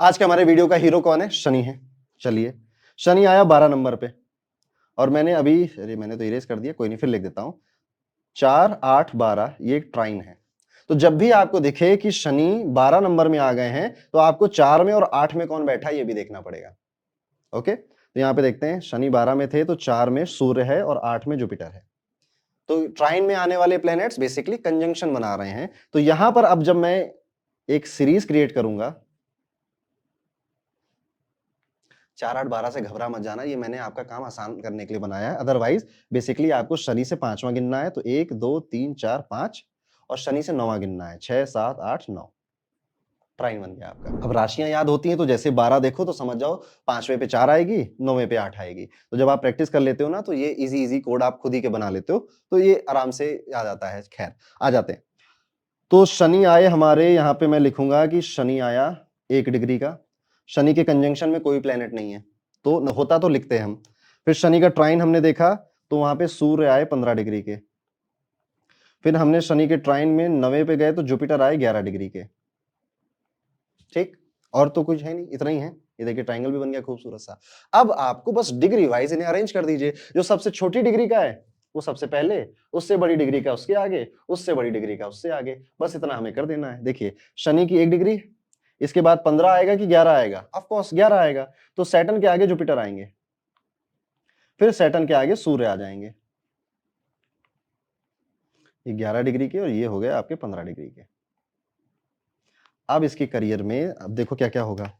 आज के हमारे वीडियो का हीरो कौन है? शनि है। चलिए, शनि आया 12 नंबर पे, और मैंने अभी, अरे मैंने तो इरेज कर दिया, कोई नहीं, फिर लिख देता हूं। 4, 8, 12 ये एक ट्राइन है। तो जब भी आपको दिखे कि शनि 12 नंबर में आ गए हैं तो आपको 4 में और 8 में कौन बैठा है ये भी देखना पड़ेगा। ओके, तो यहां पे देखते हैं, शनि 12 में थे तो 4 में सूर्य है और 8 में जुपिटर है। तो ट्राइन में आने वाले प्लैनेट्स बेसिकली कंजंक्शन बना रहे हैं। तो यहां पर अब जब मैं एक सीरीज क्रिएट करूंगा, 4, 8, 12 से घबरा मत जाना, ये मैंने आपका काम आसान करने के लिए बनाया है। अदरवाइज बेसिकली आपको शनि से 5वां गिनना है, तो 1, 2, 3, 4, 5, और शनि से 9वां गिनना है, 6, 7, 8, 9, ट्राइन बन गया आपका। अब राशियां याद होती हैं तो जैसे 12 देखो तो समझ जाओ 5वें पे 4 आएगी, 9वें पे 8 आएगी। तो जब आप प्रैक्टिस कर लेते हो ना तो ये इजी कोड आप खुद ही के बना लेते हो, तो ये आराम से याद आता है। खैर, आ जाते हैं। तो शनि आए हमारे, यहां पे मैं लिखूंगा कि शनि आया 1 डिग्री का। शनि के कंजंक्शन में कोई प्लेनेट नहीं है, तो होता तो लिखते हैं हम। फिर शनि का ट्राइन हमने देखा, तो वहां पे सूर्य आए 15 डिग्री के। फिर हमने शनि के ट्राइन में 9वें पे गए तो जुपिटर आए 11 डिग्री के। ठीक, और तो कुछ है नहीं, इतना ही है। ये देखिए ट्राइंगल भी बन गया खूबसूरत सा। अब आपको बस डिग्री वाइज इन्हें अरेंज कर दीजिए। जो सबसे छोटी डिग्री का है वो सबसे पहले, उससे बड़ी डिग्री का उसके आगे, उससे बड़ी डिग्री का उससे आगे, बस इतना हमें कर देना है। देखिए शनि की 1 डिग्री, इसके बाद 15 आएगा कि 11 आएगा? ऑफ कोर्स 11 आएगा, तो सैटर्न के आगे जुपिटर आएंगे, फिर सैटर्न के आगे सूर्य आ जाएंगे। ये 11 डिग्री के और ये हो गए आपके 15 डिग्री के। अब इसके करियर में अब देखो क्या क्या होगा।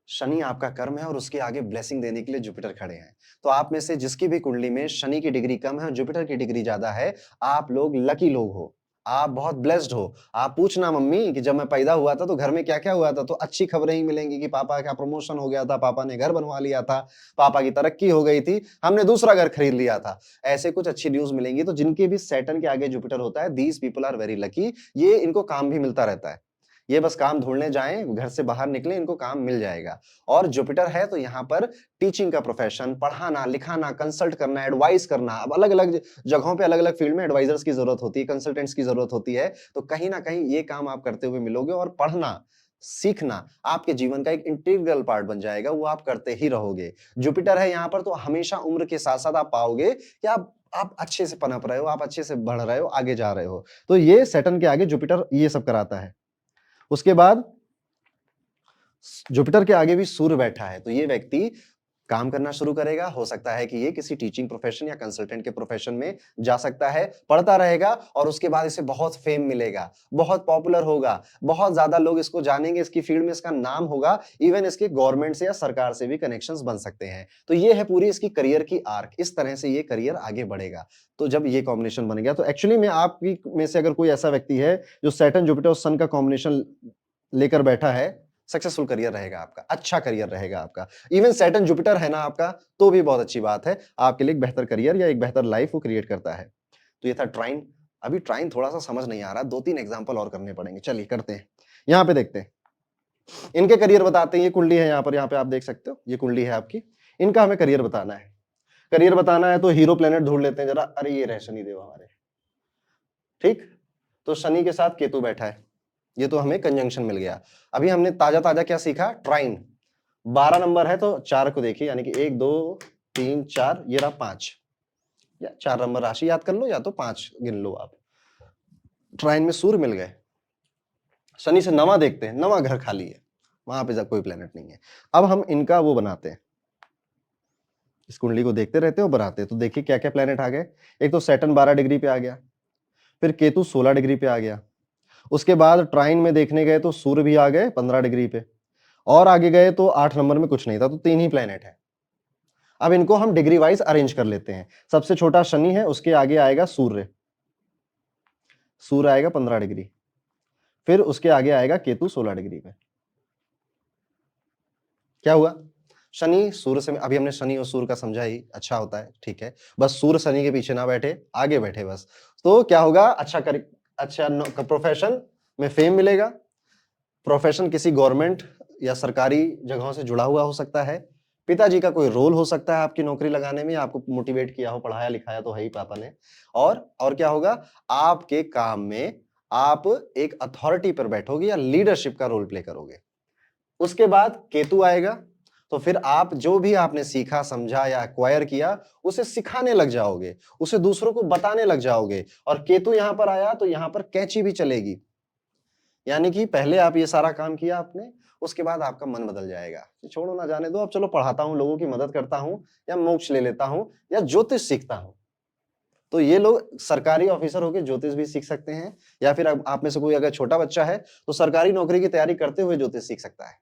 शनि आपका कर्म है और उसके आगे ब्लेसिंग देने के लिए जुपिटर खड़े हैं। तो आप में से जिसकी भी कुंडली में शनि की डिग्री कम है और जुपिटर की डिग्री ज्यादा है, आप लोग लकी लोग हो, आप बहुत ब्लेस्ड हो। आप पूछना मम्मी कि जब मैं पैदा हुआ था तो घर में क्या क्या हुआ था, तो अच्छी खबरें ही मिलेंगी कि पापा का प्रमोशन हो गया था, पापा ने घर बनवा लिया था, पापा की तरक्की हो गई थी, हमने दूसरा घर खरीद लिया था। ऐसे कुछ अच्छी न्यूज मिलेंगी। तो जिनके भी सैटर्न के आगे जुपिटर होता है, these people are very lucky. ये इनको काम भी मिलता रहता है, ये बस काम ढूंढने जाएं, घर से बाहर निकले, इनको काम मिल जाएगा। और जुपिटर है तो यहाँ पर टीचिंग का प्रोफेशन, पढ़ाना लिखाना, कंसल्ट करना, एडवाइस करना। अब अलग अलग जगहों पे अलग अलग फील्ड में एडवाइजर्स की जरूरत होती है, कंसल्टेंट्स की जरूरत होती है। तो कहीं ना कहीं ये काम आप करते हुए मिलोगे, और पढ़ना सीखना आपके जीवन का एक इंटीग्रल पार्ट बन जाएगा, वो आप करते ही रहोगे। जुपिटर है यहाँ पर तो हमेशा उम्र के साथ साथ आप पाओगे कि आप अच्छे से पनप रहे हो, आप अच्छे से बढ़ रहे हो, आगे जा रहे हो। तो ये सैटर्न के आगे जुपिटर ये सब कराता है। उसके बाद जुपिटर के आगे भी सूर्य बैठा है, तो ये व्यक्ति काम करना शुरू करेगा। हो सकता है कि ये किसी टीचिंग प्रोफेशन या कंसल्टेंट के प्रोफेशन में जा सकता है, पढ़ता रहेगा और उसके बाद इसे बहुत फेम मिलेगा, बहुत पॉपुलर होगा, बहुत ज्यादा लोग इसको जानेंगे, इसकी फील्ड में इसका नाम होगा, इवन इसके गवर्नमेंट से या सरकार से भी कनेक्शंस बन सकते हैं। तो ये है पूरी इसकी करियर की आर्क, इस तरह से ये करियर आगे बढ़ेगा। तो जब ये कॉम्बिनेशन बन गया तो एक्चुअली में आप में से अगर कोई ऐसा व्यक्ति है जो सैटर्न जुपिटर और सन का कॉम्बिनेशन लेकर बैठा है, सक्सेसफुल करियर रहेगा आपका, अच्छा करियर रहेगा आपका। इवन सैटर्न जुपिटर है ना आपका, तो भी बहुत अच्छी बात है, आपके लिए एक बेहतर करियर या एक बेहतर लाइफ वो क्रिएट करता है। तो ये था ट्राइन। अभी ट्राइन थोड़ा-सा समझ नहीं आ रहा, 2-3 एग्जांपल और करने पड़ेंगे। चलिए करते हैं। यहाँ पे देखते हैं। इनके करियर बताते हैं, ये कुंडली है यहाँ पे आप देख सकते हो, ये कुंडली है आपकी। इनका हमें करियर बताना है। करियर बताना है तो हीरो प्लैनेट ढूँढ लेते हैं जरा। अरे ये रहे शनिदेव हमारे। ठीक? तो शनि के साथ केतु बैठा है। ये तो हमें कंजंक्शन मिल गया। अभी हमने ताजा-ताजा क्या सीखा? ट्राइन। 12 नंबर है तो 4 को देखिए, यानी कि 1, 2, 3, 4, ये रहा 5। या 4 नंबर राशि याद कर लो या तो 5 गिन लो आप। ट्राइन में सूर्य मिल गए। शनि से नवां देखते हैं, नवां घर खाली है, वहां पे कोई प्लेनेट नहीं है। अब हम इनका वो बनाते हैं, इस कुंडली को देखते रहते हैं और बनाते हैं। तो देखिए क्या क्या प्लेनेट आ गए। एक तो सैटर्न 12 डिग्री पे आ गया, फिर केतु 16 डिग्री पे आ गया। उसके बाद ट्राइन में देखने गए तो सूर्य भी आ गए 15 डिग्री पे, और आगे गए तो 8 नंबर में कुछ नहीं था, तो 3 ही प्लेनेट है। अब इनको हम डिग्री वाइज अरेंज कर लेते हैं। सबसे छोटा शनि है, उसके आगे आएगा सूर्य, सूर्य आएगा 15 डिग्री, फिर उसके आगे आएगा केतु 16 डिग्री पे। क्या हुआ? शनि सूर्य से, अभी हमने शनि और सूर्य का समझा ही, अच्छा होता है, ठीक है। बस सूर्य शनि के पीछे ना बैठे, आगे बैठे बस। तो क्या होगा? अच्छा प्रोफेशन में फेम मिलेगा। प्रोफेशन किसी गवर्नमेंट या सरकारी जगहों से जुड़ा हुआ हो सकता है। पिताजी का कोई रोल हो सकता है आपकी नौकरी लगाने में, आपको मोटिवेट किया हो, पढ़ाया लिखाया तो है ही पापा ने। और क्या होगा? आपके काम में आप एक अथॉरिटी पर बैठोगे या लीडरशिप का रोल प्ले करोगे। उसके बाद केतु आएगा, तो फिर आप जो भी आपने सीखा, समझा या एक्वायर किया, उसे सिखाने लग जाओगे, उसे दूसरों को बताने लग जाओगे। और केतु यहां पर आया तो यहां पर कैंची भी चलेगी, यानी कि पहले आप ये सारा काम किया आपने, उसके बाद आपका मन बदल जाएगा कि छोड़ो ना, जाने दो, अब चलो पढ़ाता हूं, लोगों की मदद करता हूं, या मोक्ष ले लेता हूं, या ज्योतिष सीखता हूं। तो ये लोग सरकारी ऑफिसर होकर ज्योतिष भी सीख सकते हैं, या फिर आप में से कोई अगर छोटा बच्चा है तो सरकारी नौकरी की तैयारी करते हुए ज्योतिष सीख सकता है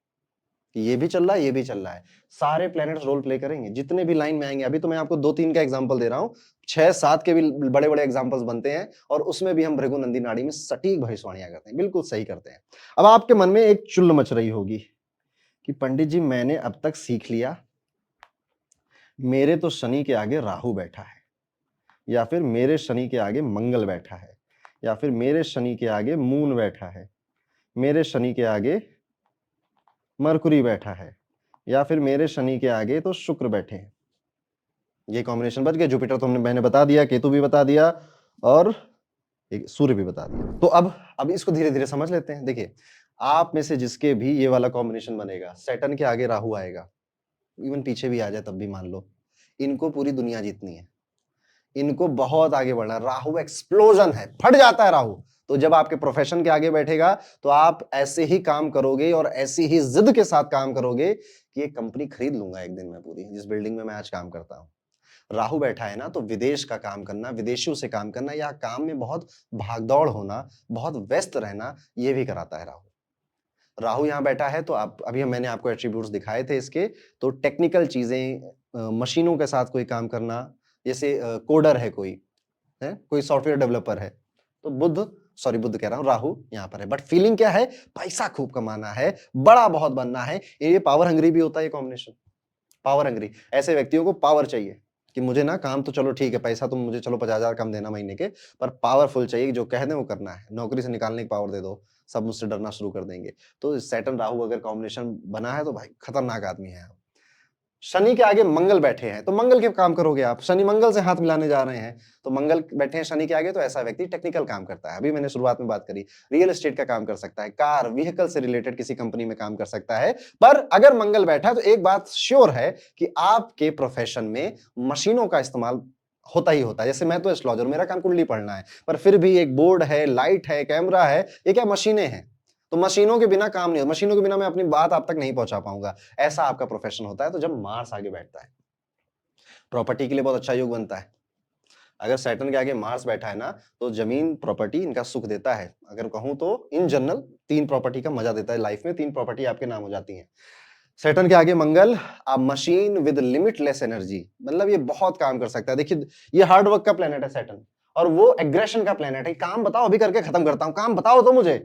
कि ये भी चल रहा है, ये भी चल रहा है। सारे प्लैनेट्स रोल प्ले करेंगे, जितने भी लाइन में आएंगे। अभी तो मैं आपको 2-3 का एग्जांपल दे रहा हूं, 6-7 के भी बड़े-बड़े एग्जांपल्स बनते हैं, और उसमें भी हम भृगुनंदी नाड़ी में सटीक भविष्यवाणियां करते हैं, बिल्कुल सही करते हैं। अब आपके मन में एक चुल मच रही होगी कि पंडित जी मैंने अब तक सीख लिया, मेरे तो शनि के आगे राहु बैठा है, या फिर मेरे शनि के आगे मंगल बैठा है, या फिर मेरे शनि के आगे मून बैठा है, मेरे शनि के आगे मरकुरी बैठा है, या फिर मेरे शनि के आगे तो शुक्र बैठे हैं। ये कॉम्बिनेशन बच गया। जुपिटर तो मैंने बता दिया, केतु भी बता दिया, और सूर्य भी बता दिया। तो अब इसको धीरे धीरे समझ लेते हैं। देखिए, आप में से जिसके भी ये वाला कॉम्बिनेशन बनेगा, सैटर्न के आगे राहु आएगा, इवन पीछे भी आ जाए तब भी मान लो, इनको पूरी दुनिया जीतनी है, इनको बहुत आगे बढ़ना है। राहु एक्सप्लोजन है, फट जाता है राहु। तो जब आपके प्रोफेशन के आगे बैठेगा तो आप ऐसे ही काम करोगे और ऐसी ही जिद के साथ काम करोगे कि ये कंपनी खरीद लूंगा एक दिन में पूरी, जिस बिल्डिंग में मैं आज काम करता हूं। राहु बैठा है ना, तो विदेश का काम करना, विदेशियों से काम करना, या काम में बहुत भागदौड़ होना, बहुत व्यस्त रहना, ये भी कराता है राहु। राहु यहां बैठा है तो आप, अभी मैंने आपको एट्रीब्यूट्स दिखाए थे इसके, तो टेक्निकल चीजें, मशीनों के साथ कोई काम करना, जैसे कोडर है कोई सॉफ्टवेयर डेवलपर है, तो बुद्ध कह रहा हूं, राहु यहां पर है। बट फीलिंग क्या है? पैसा खूब कमाना है, बड़ा बहुत बनना है। ये पावर हंग्री भी होता है ये कॉम्बिनेशन, पावर हंग्री। ऐसे व्यक्तियों को पावर चाहिए कि मुझे ना काम तो चलो ठीक है, पैसा तो मुझे चलो 50,000 कम देना महीने के, पर पावरफुल चाहिए, जो कह दें वो करना है। नौकरी से निकालने की पावर दे दो, सब मुझसे डरना शुरू कर देंगे। तो सैटर्न राहु अगर कॉम्बिनेशन बना है तो भाई खतरनाक आदमी है आप। शनि के आगे मंगल बैठे हैं, तो मंगल के काम करोगे आप, शनि मंगल से हाथ मिलाने जा रहे हैं, तो मंगल बैठे हैं शनि के आगे, तो ऐसा व्यक्ति टेक्निकल काम करता है। अभी मैंने शुरुआत में बात करी, रियल एस्टेट का काम कर सकता है, कार व्हीकल से रिलेटेड किसी कंपनी में काम कर सकता है। पर अगर मंगल बैठा है तो एक बात श्योर है कि आपके प्रोफेशन में मशीनों का इस्तेमाल होता ही होता है। जैसे मैं तो एस्ट्रोलॉजर, मेरा काम कुंडली पढ़ना है, पर फिर भी एक बोर्ड है, लाइट है, कैमरा है, ये क्या मशीनें हैं। तो मशीनों के बिना काम नहीं हो, मशीनों के बिना मैं अपनी बात आप तक नहीं पहुंचा पाऊंगा, ऐसा आपका प्रोफेशन होता है। तो जब मार्स आगे बैठता है, प्रॉपर्टी के लिए बहुत अच्छा योग बनता है। अगर सैटर्न के आगे मार्स बैठा है ना, तो जमीन प्रॉपर्टी इनका सुख देता है। अगर कहूं तो इन जनरल 3 प्रॉपर्टी का मजा देता है लाइफ में, 3 प्रॉपर्टी आपके नाम हो जाती हैं। सैटर्न के आगे मंगल, आप मशीन विद लिमिटलेस एनर्जी, मतलब ये बहुत काम कर सकता है। देखिए ये हार्ड वर्क का प्लेनेट है सैटर्न, और वो एग्रेशन का प्लेनेट है। काम बताओ अभी करके खत्म करता हूं, काम बताओ तो मुझे।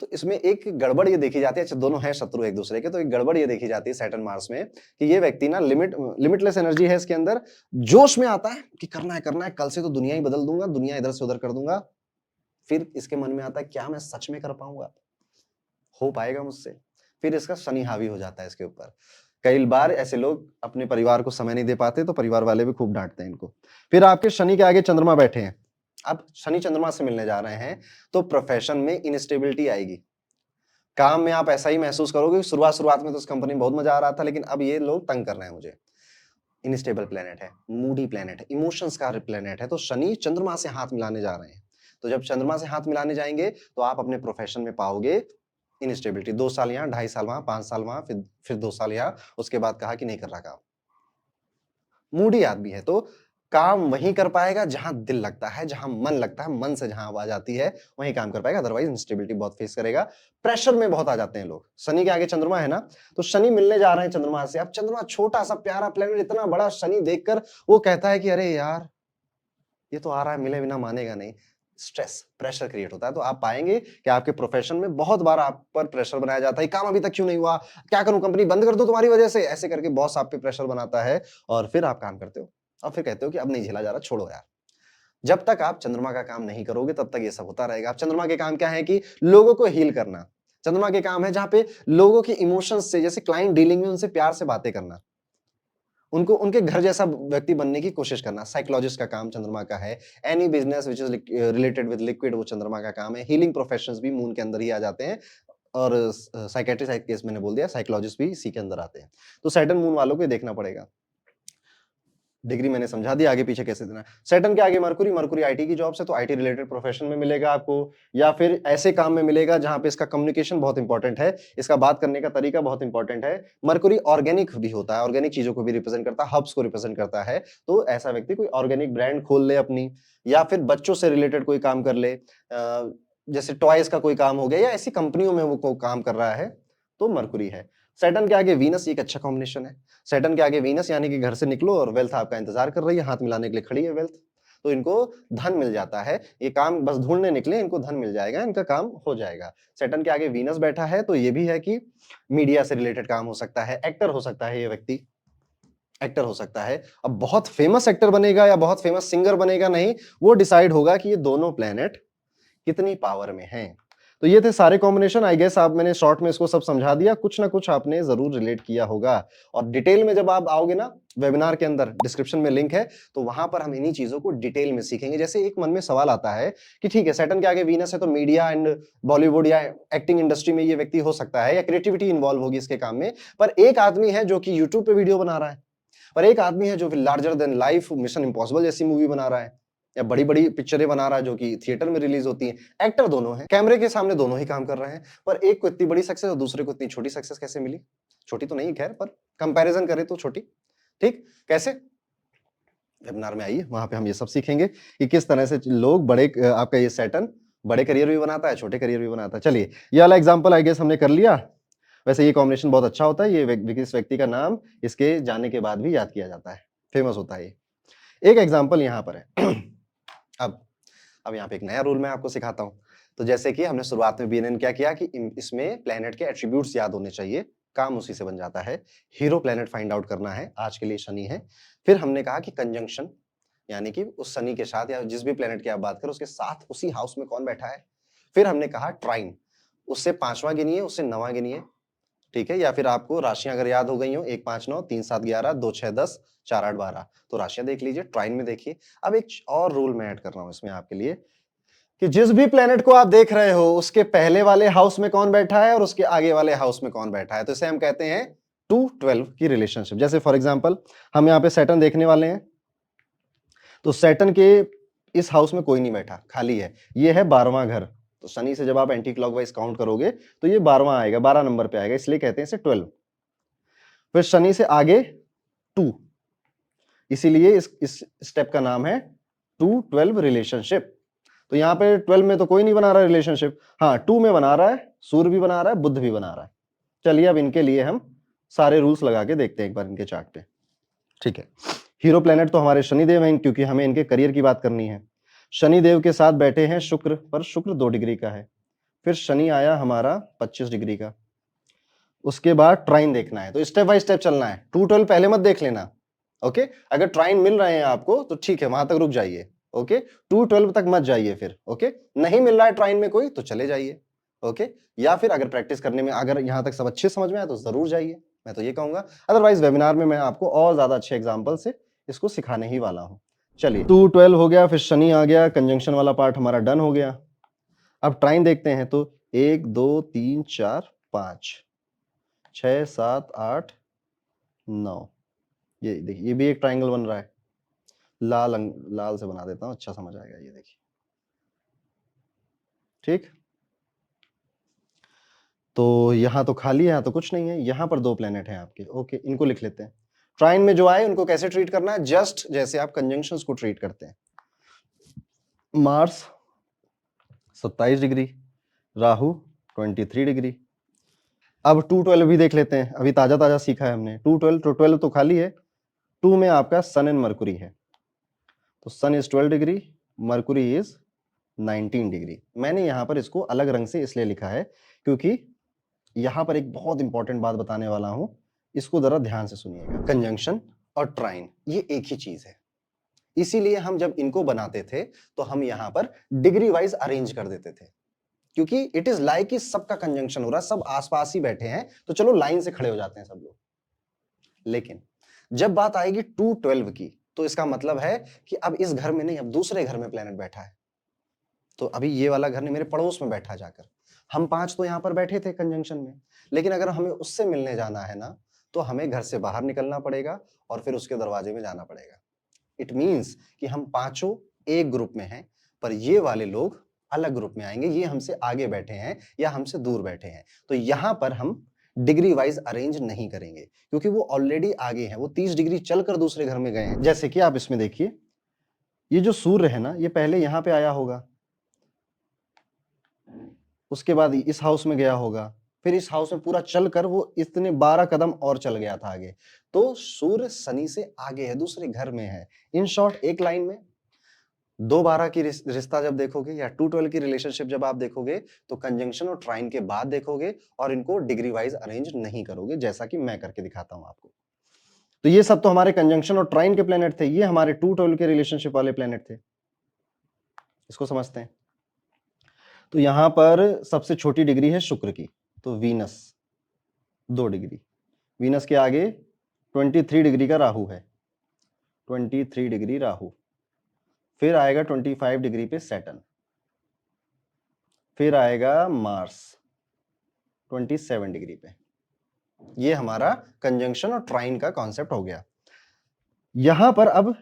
तो इसमें एक गड़बड़ ये देखी जाती है, अच्छा दोनों हैं शत्रु एक दूसरे के, तो एक गड़बड़ ये देखी जाती है सैटर्न मार्स में कि ये व्यक्ति ना लिमिटलेस एनर्जी है इसके अंदर, जोश में आता है कि करना है, कल से तो दुनिया ही बदल दूंगा, दुनिया इधर से उधर कर दूंगा। फिर इसके मन में आता है क्या मैं सच में कर पाऊंगा, हो पाएगा मुझसे? फिर इसका शनि हावी हो जाता है इसके ऊपर। कई बार ऐसे लोग अपने परिवार को समय नहीं दे पाते, तो परिवार वाले भी खूब डांटते हैं इनको। फिर आपके शनि के आगे चंद्रमा बैठे हैं, अब शनि चंद्रमा से मिलने जा रहे हैं, तो प्रोफेशन में इनस्टेबिलिटी आएगी। काम में आप ऐसा ही महसूस करोगे कि शुरुआत में तो उस कंपनी में बहुत मजा आ रहा था, लेकिन अब ये लोग तंग कर रहे हैं मुझे। इनस्टेबल प्लेनेट है, मूडी प्लेनेट है, इमोशंस का प्लेनेट है, तो शनि चंद्रमा से हाथ मिलाने जा रहे हैं। तो जब चंद्रमा से हाथ मिलाने जाएंगे, तो आप अपने प्रोफेशन में पाओगे इनस्टेबिलिटी। 2 साल यहाँ, 2.5 साल वहां, 5 साल वहां, फिर 2 साल यहाँ, उसके बाद कहा कि नहीं कर रहा काम। मूडी आदमी है, तो काम वहीं कर पाएगा जहां दिल लगता है, जहां मन लगता है, मन से जहां आवाज आती है वहीं काम कर पाएगा, अदरवाइज इंस्टेबिलिटी बहुत फेस करेगा। प्रेशर में बहुत आ जाते हैं लोग। शनि के आगे चंद्रमा है ना, तो शनि मिलने जा रहे हैं चंद्रमा से। अब चंद्रमा छोटा सा प्यारा प्लेनेट, इतना बड़ा शनि देखकर वो कहता है कि अरे यार ये तो आ रहा है, मिले बिना मानेगा नहीं। स्ट्रेस, प्रेशर क्रिएट होता है। तो आप पाएंगे कि आपके प्रोफेशन में बहुत बार आप पर प्रेशर बनाया जाता है, काम अभी तक क्यों नहीं हुआ, क्या करूं, कंपनी बंद कर दूं तुम्हारी वजह से, ऐसे करके बॉस आप पे प्रेशर बनाता है, और फिर आप काम करते हो और फिर कहते हो कि अब नहीं झेला जा रहा, छोड़ो यार। जब तक आप चंद्रमा का काम नहीं करोगे तब तक ये सब होता रहेगा। आप चंद्रमा के काम क्या है कि लोगों को हील करना। चंद्रमा के काम है जहां पे लोगों के इमोशंस से, जैसे क्लाइंट डीलिंग में उनसे प्यार से बातें करना, उनको उनके घर जैसा व्यक्ति बनने की कोशिश करना। साइकोलॉजिस्ट का काम चंद्रमा का है। Any business which is related with liquid, वो चंद्रमा का काम है। हीलिंग प्रोफेशंस भी मून के अंदर ही आ जाते हैं, और साइकेट्रिस्ट केस मैंने बोल दिया, साइकोलॉजिस्ट भी इसी के अंदर आते हैं। तो सैटर्न मून वालों को देखना पड़ेगा। डिग्री मैंने समझा दी, आगे पीछे कैसे देना। सैटर्न के आगे मरकुरी, मरकुरी आईटी की जॉब से, तो आईटी रिलेटेड प्रोफेशन में मिलेगा आपको, या फिर ऐसे काम में मिलेगा जहां पे इसका कम्युनिकेशन बहुत इंपॉर्टेंट है, इसका बात करने का तरीका बहुत इंपॉर्टेंट है। मरकुरी ऑर्गेनिक भी होता है, ऑर्गेनिक चीजों को भी रिप्रेजेंट करता है, हब्स को रिप्रेजेंट करता है। तो ऐसा व्यक्ति कोई ऑर्गेनिक ब्रांड खोल ले अपनी, या फिर बच्चों से रिलेटेड कोई काम कर ले, जैसे टॉयज का कोई काम हो गया, या ऐसी कंपनियों में वो काम कर रहा है, तो मरकुरी है। सैटर्न के आगे वीनस एक अच्छा कॉम्बिनेशन है। सैटर्न के आगे वीनस, यानी कि घर से निकलो और वेल्थ आपका इंतजार कर रही है, हाथ मिलाने के लिए खड़ी है वेल्थ, तो इनको धन मिल जाता है। ये काम बस ढूंढने निकले, इनको धन मिल जाएगा, इनका काम हो जाएगा। सैटर्न के आगे वीनस बैठा है, तो ये भी है कि मीडिया से रिलेटेड काम हो सकता है, एक्टर हो सकता है ये व्यक्ति, एक्टर हो सकता है। अब बहुत फेमस एक्टर बनेगा या बहुत फेमस सिंगर बनेगा नहीं, वो डिसाइड होगा कि ये दोनों प्लेनेट कितनी पावर में हैं। तो ये थे सारे कॉम्बिनेशन। आई गेस आप, मैंने शॉर्ट में इसको सब समझा दिया, कुछ ना कुछ आपने जरूर रिलेट किया होगा। और डिटेल में जब आप आओगे ना, वेबिनार के अंदर डिस्क्रिप्शन में लिंक है, तो वहां पर हम इन्हीं चीजों को डिटेल में सीखेंगे। जैसे एक मन में सवाल आता है कि ठीक है, सैटर्न के आगे वीनस है, तो मीडिया एंड बॉलीवुड या एक्टिंग इंडस्ट्री में ये व्यक्ति हो सकता है, या क्रिएटिविटी इन्वॉल्व होगी इसके काम में। पर एक आदमी है जो कि यूट्यूब पे वीडियो बना रहा है, पर एक आदमी है जो कि larger than life mission impossible जैसी मूवी बना रहा है, या बड़ी बड़ी पिक्चरें बना रहा है जो कि थिएटर में रिलीज होती हैं। एक्टर दोनों हैं, कैमरे के सामने दोनों ही काम कर रहे हैं, पर एक को इतनी बड़ी सक्सेस और दूसरे को इतनी छोटी सक्सेस कैसे मिली? छोटी तो नहीं खैर, पर कंपैरिजन करें तो छोटी। ठीक, कैसे? वेबिनार में आइए, वहां पे हम ये सब सीखेंगे कि किस तरह से लोग बड़े, आपका ये सैटर्न बड़े करियर भी बनाता है, छोटे करियर भी बनाता है। चलिए, ये वाला एग्जाम्पल आई गेस हमने कर लिया। वैसे ये कॉम्बिनेशन बहुत अच्छा होता है, ये इस व्यक्ति का नाम इसके जाने के बाद भी याद किया जाता है, फेमस होता है ये। एक एग्जाम्पल यहाँ पर है। अब यहाँ पे एक नया रूल मैं आपको सिखाता हूँ। तो जैसे कि हमने शुरुआत में बीएनएन क्या किया कि इसमें प्लेनेट के एट्रीब्यूट्स याद होने चाहिए, काम उसी से बन जाता है। हीरो प्लेनेट फाइंड आउट करना है, आज के लिए शनि है। फिर हमने कहा कि कंजंक्शन, यानी कि उस शनि के साथ या जिस भी प्लेनेट की आप बात करें उसके साथ उसी हाउस में कौन बैठा है। फिर हमने कहा ट्राइन, उससे 5वां गिनिए, उससे 9वां गिनिए, ठीक है। या फिर आपको राशियां अगर याद हो गई हो, 1 5 9 3 7 11 2 6 10 4 8 12, तो राशियां देख लीजिए, ट्राइन में देखिए। अब एक और रूल मैं ऐड कर रहा हूं इसमें आपके लिए कि जिस भी प्लेनेट को आप देख रहे हो उसके पहले वाले हाउस में कौन बैठा है और उसके आगे वाले हाउस में कौन बैठा है। तो इसे हम कहते हैं 2-12 की रिलेशनशिप। जैसे फॉर एग्जांपल हम यहाँ पे सैटर्न देखने वाले हैं, तो सैटर्न के इस हाउस में कोई नहीं बैठा, खाली है, ये है 12वां घर। तो शनि से जब आप एंटी क्लॉकवाइज काउंट करोगे तो ये 12वां आएगा, 12 नंबर पे आएगा, इसलिए कहते हैं इसे 12। फिर शनि से आगे 2, इसीलिए इस स्टेप का नाम है 2-12 रिलेशनशिप। तो यहाँ पे 12 में तो कोई नहीं बना रहा रिलेशनशिप, हाँ 2 में बना रहा है, सूर्य भी बना रहा है, बुध भी बना रहा है। चलिए अब इनके लिए हम सारे रूल्स लगा के देखते हैं एक बार इनके चार्ट पे। ठीक है, हीरो प्लेनेट तो हमारे शनिदेव हैं, क्योंकि हमें इनके करियर की बात करनी है। शनिदेव के साथ बैठे हैं शुक्र, पर शुक्र 2 डिग्री का है। फिर शनि आया हमारा 25 डिग्री का। उसके बाद ट्राइन देखना है, तो स्टेप बाय स्टेप चलना है। 2-12 पहले मत देख लेना, ओके। अगर ट्राइन मिल रहे हैं आपको तो ठीक है, वहां तक रुक जाइए, ओके। 2-12 तक मत जाइए फिर, ओके। नहीं मिल रहा है ट्राइन में कोई तो चले जाइए, ओके। या फिर अगर प्रैक्टिस करने में अगर यहां तक सब अच्छे समझ में आए तो जरूर जाइए, मैं तो ये कहूंगा। अदरवाइज वेबिनार में मैं आपको और ज्यादा अच्छे एग्जाम्पल से इसको सिखाने ही वाला हूं। चलिए 2-12 हो गया, फिर शनि आ गया, कंजंक्शन वाला पार्ट हमारा डन हो गया। अब ट्राइन देखते हैं, तो 1 2 3 4 5 6 7 8 9, ये देखिए ये भी एक ट्रायंगल बन रहा है। लाल से बना देता हूं, अच्छा समझ आएगा, ये देखिए। ठीक, तो यहां तो खाली है, यहां तो कुछ नहीं है, यहां पर 2 प्लेनेट हैं आपके, ओके। इनको लिख लेते हैं। ट्राइन में जो आए उनको कैसे ट्रीट करना है, जस्ट जैसे आप कंजंक्शंस को ट्रीट करते हैं। Mars 27 degree, Rahu 23 degree. अब 2-12 भी देख लेते हैं, अभी ताजा ताजा सीखा है हमने। 2-12 तो खाली है, 2 में आपका सन एंड मरकुरी है, तो sun is 12 degree, Mercury is 19 degree. मैंने यहां पर इसको अलग रंग से इसलिए लिखा है क्योंकि यहां पर एक बहुत इंपॉर्टेंट बात बताने वाला हूं, इसको जरा ध्यान से सुनिएगा। कंजंक्शन और ट्राइन ये एक ही चीज है, इसीलिए हम जब इनको बनाते थे तो हम यहां पर डिग्री वाइज अरेंज कर देते थे, क्योंकि इट इज लाइक कि सबका कंजंक्शन हो रहा है, सब आसपास ही बैठे हैं, तो चलो लाइन से खड़े हो जाते हैं सब लोग। लेकिन जब बात आएगी 2-12 की, तो इसका मतलब है कि अब इस घर में नहीं, अब दूसरे घर में प्लेनेट बैठा है। तो अभी ये वाला घर नहीं, मेरे पड़ोस में बैठा जाकर। हम 5 तो यहां पर बैठे थे कंजंक्शन में, लेकिन अगर हमें उससे मिलने जाना है ना, तो हमें घर से बाहर निकलना पड़ेगा और फिर उसके दरवाजे में जाना पड़ेगा। इट मीन्स कि हम पांचों एक ग्रुप में हैं, पर ये वाले लोग अलग ग्रुप में आएंगे, ये हमसे आगे बैठे हैं या हमसे दूर बैठे हैं। तो यहां पर हम डिग्री वाइज अरेंज नहीं करेंगे, क्योंकि वो ऑलरेडी आगे हैं, वो 30 डिग्री चलकर दूसरे घर में गए हैं। जैसे कि आप इसमें देखिए, ये जो सूर्य है ना, ये पहले यहां पे आया होगा, उसके बाद इस हाउस में गया होगा, फिर इस हाउस में पूरा चलकर वो इतने 12 कदम और चल गया था आगे। तो सूर्य शनि से आगे है, दूसरे घर में है। इन शॉर्ट एक लाइन में 2-12 की रिश्ता जब देखोगे या 2-12 की रिलेशनशिप जब आप देखोगे, तो कंजंक्शन और ट्राइन के बाद देखोगे और इनको डिग्री वाइज अरेंज नहीं करोगे, जैसा कि मैं करके दिखाता हूं आपको। तो ये सब तो हमारे कंजंक्शन और ट्राइन के प्लेनेट थे, ये हमारे 2-12 के रिलेशनशिप वाले प्लेनेट थे। इसको समझते हैं। तो यहां पर सबसे छोटी डिग्री है शुक्र की, तो वीनस 2 डिग्री। वीनस के आगे 23 डिग्री का राहु है, 23 डिग्री राहु। फिर आएगा 25 डिग्री पे सैटर्न, फिर आएगा मार्स 27 डिग्री पे। ये हमारा कंजंक्शन और ट्राइन का कॉन्सेप्ट हो गया। यहां पर अब